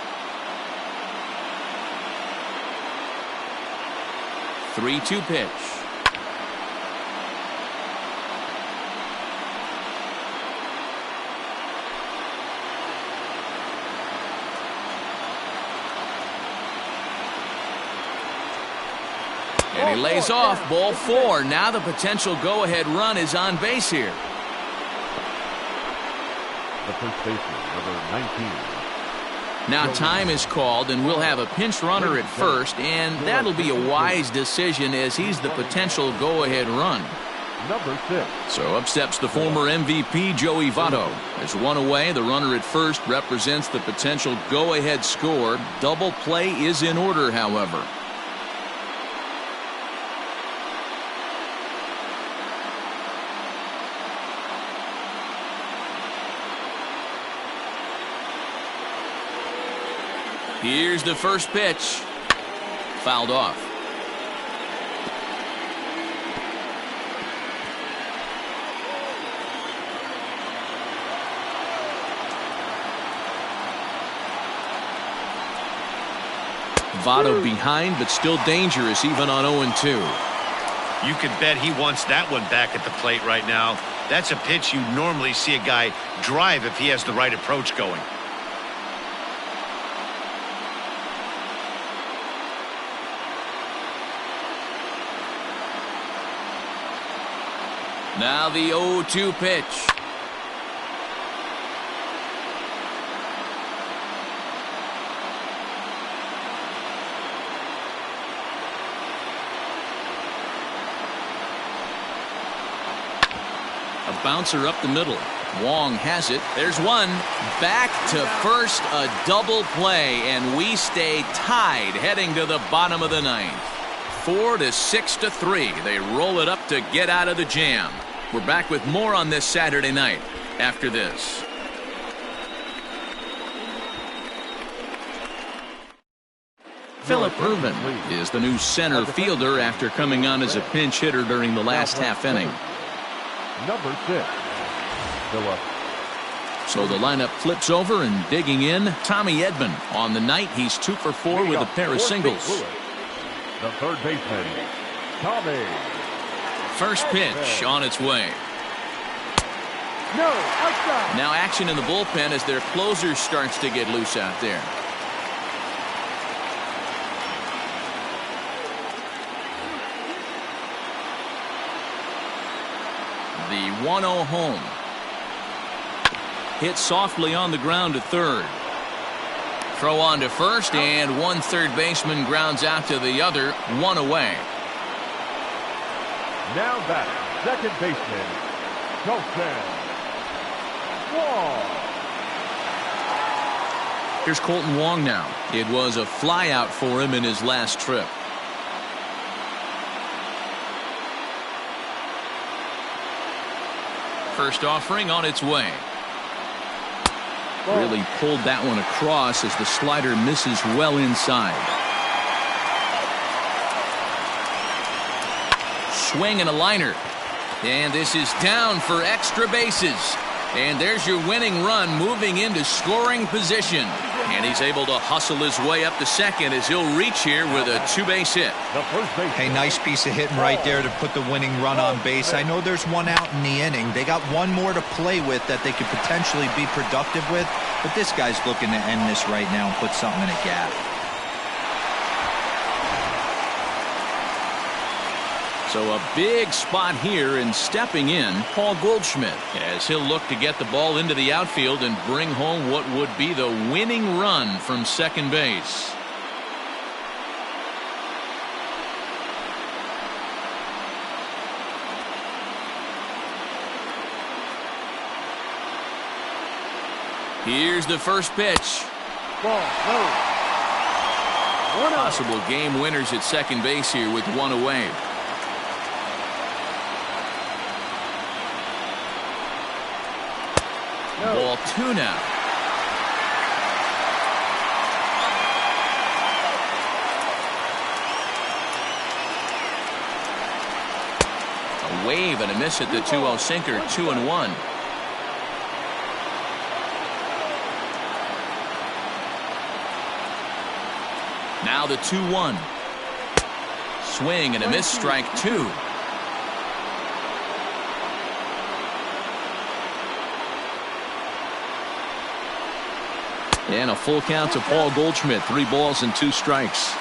3-2 pitch. And he lays off. Ball 4. Now the potential go-ahead run is on base here. The first baseman, number 19. Now time is called, and we'll have a pinch runner at first, and that'll be a wise decision as he's the potential go-ahead run. Number 6. So up steps the former MVP Joey Votto. There's one away. The runner at first represents the potential go-ahead score. Double play is in order, however. Here's the first pitch. Fouled off. Votto behind, but still dangerous even on 0-2. You could bet he wants that one back at the plate right now. That's a pitch you normally see a guy drive if he has the right approach going. Now the 0-2 pitch. A bouncer up the middle. Wong has it. There's one. Back to first, a double play, and we stay tied heading to the bottom of the ninth. 4-6-3. They roll it up to get out of the jam. We're back with more on this Saturday night after this. Phillip Rubin is the new center fielder after coming on as a pinch hitter during the last half inning. Number 6, Phillip. So the lineup flips over, and digging in, Tommy Edmond. On the night, he's 2 for 4 with a pair of singles. The third baseman, Tommy. First pitch on its way. No, outside. Now action in the bullpen as their closer starts to get loose out there. The 1-0 home. Hit softly on the ground to third. Throw on to first, and one third baseman grounds out to the other, 1 away. Now back, second baseman, Colton Wong. Here's Colton Wong now. It was a flyout for him in his last trip. First offering on its way. Really pulled that one across as the slider misses well inside. Swing and a liner. And this is down for extra bases. And there's your winning run moving into scoring position. And he's able to hustle his way up to second as he'll reach here with a 2-base hit. Hey, nice piece of hitting right there to put the winning run on base. I know there's one out in the inning. They got one more to play with that they could potentially be productive with. But this guy's looking to end this right now and put something in a gap. So a big spot here, and stepping in, Paul Goldschmidt, as he'll look to get the ball into the outfield and bring home what would be the winning run from second base. Here's the first pitch. Possible game winners at second base here with 1 away. Ball 2 now. A wave and a miss at the 2-0 sinker, 2-1. Now the 2-1. Swing and a miss, strike 2. And a full count to Paul Goldschmidt. 3 balls and 2 strikes.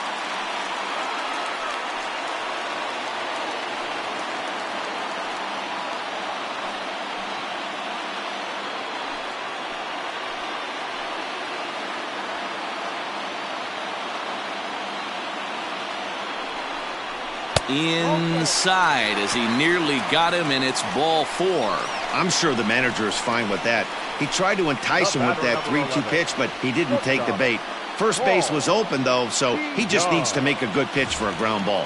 Inside as he nearly got him, and it's ball 4. I'm sure the manager is fine with that. He tried to entice him with that 3-2 pitch, but he didn't take the bait. First base was open, though, so he just needs to make a good pitch for a ground ball.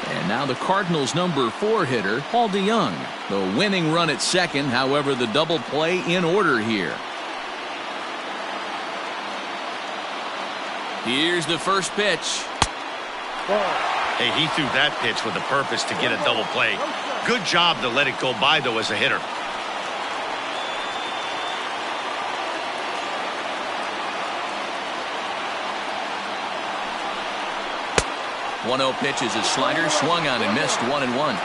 And now the Cardinals' number 4 hitter, Paul DeYoung. The winning run at second, however, the double play in order here. Here's the first pitch. Hey, he threw that pitch with a purpose to get a double play. Good job to let it go by, though, as a hitter. 1-0 pitch is a slider, swung on and missed, 1-1.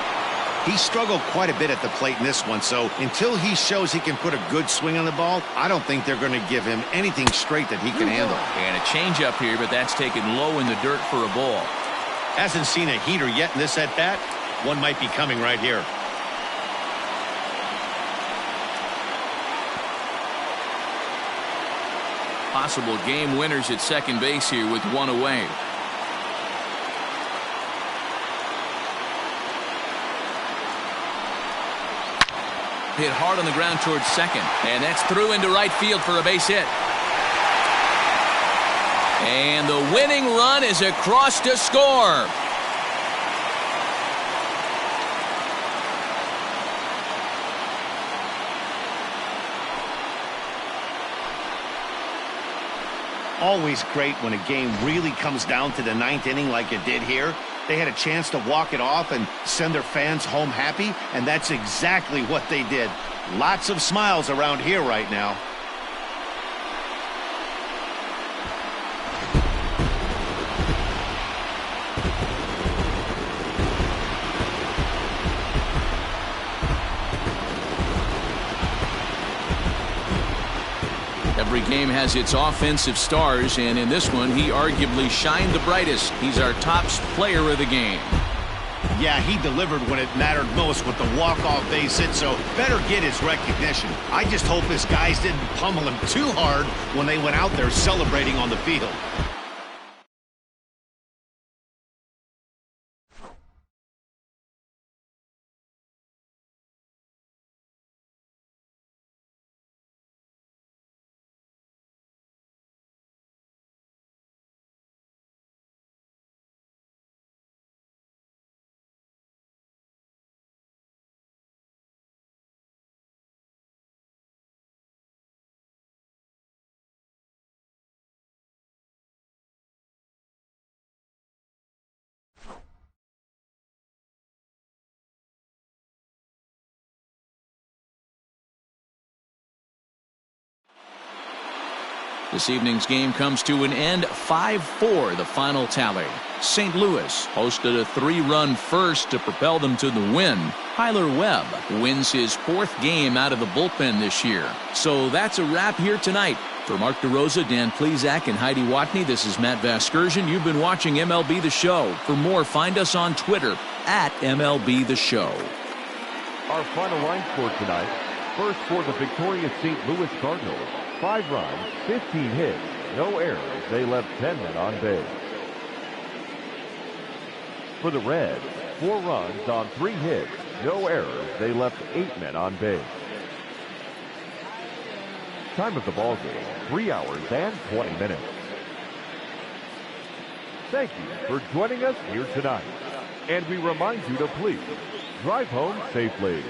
He struggled quite a bit at the plate in this one, so until he shows he can put a good swing on the ball, I don't think they're going to give him anything straight that he can handle. And a changeup here, but that's taken low in the dirt for a ball. Hasn't seen a heater yet in this at-bat. One might be coming right here. Possible game winners at second base here with 1 away. Hit hard on the ground towards second, and that's through into right field for a base hit. And the winning run is across to score. Always great when a game really comes down to the 9th inning like it did here. They had a chance to walk it off and send their fans home happy, and that's exactly what they did. Lots of smiles around here right now. Every game has its offensive stars, and in this one, he arguably shined the brightest. He's our top player of the game. Yeah, he delivered when it mattered most with the walk-off base hit, so better get his recognition. I just hope his guys didn't pummel him too hard when they went out there celebrating on the field. This evening's game comes to an end, 5-4, the final tally. St. Louis hosted a 3-run first to propel them to the win. Tyler Webb wins his 4th game out of the bullpen this year. So that's a wrap here tonight. For Mark DeRosa, Dan Plezak, and Heidi Watney, this is Matt Vasgersian. You've been watching MLB The Show. For more, find us on Twitter at MLB The Show. Our final line score tonight. First for the victorious St. Louis Cardinals. 5 runs, 15 hits, no errors. They left 10 men on base. For the Reds, 4 runs on 3 hits, no errors. They left 8 men on base. Time of the ball game, 3 hours and 20 minutes. Thank you for joining us here tonight. And we remind you to please drive home safely.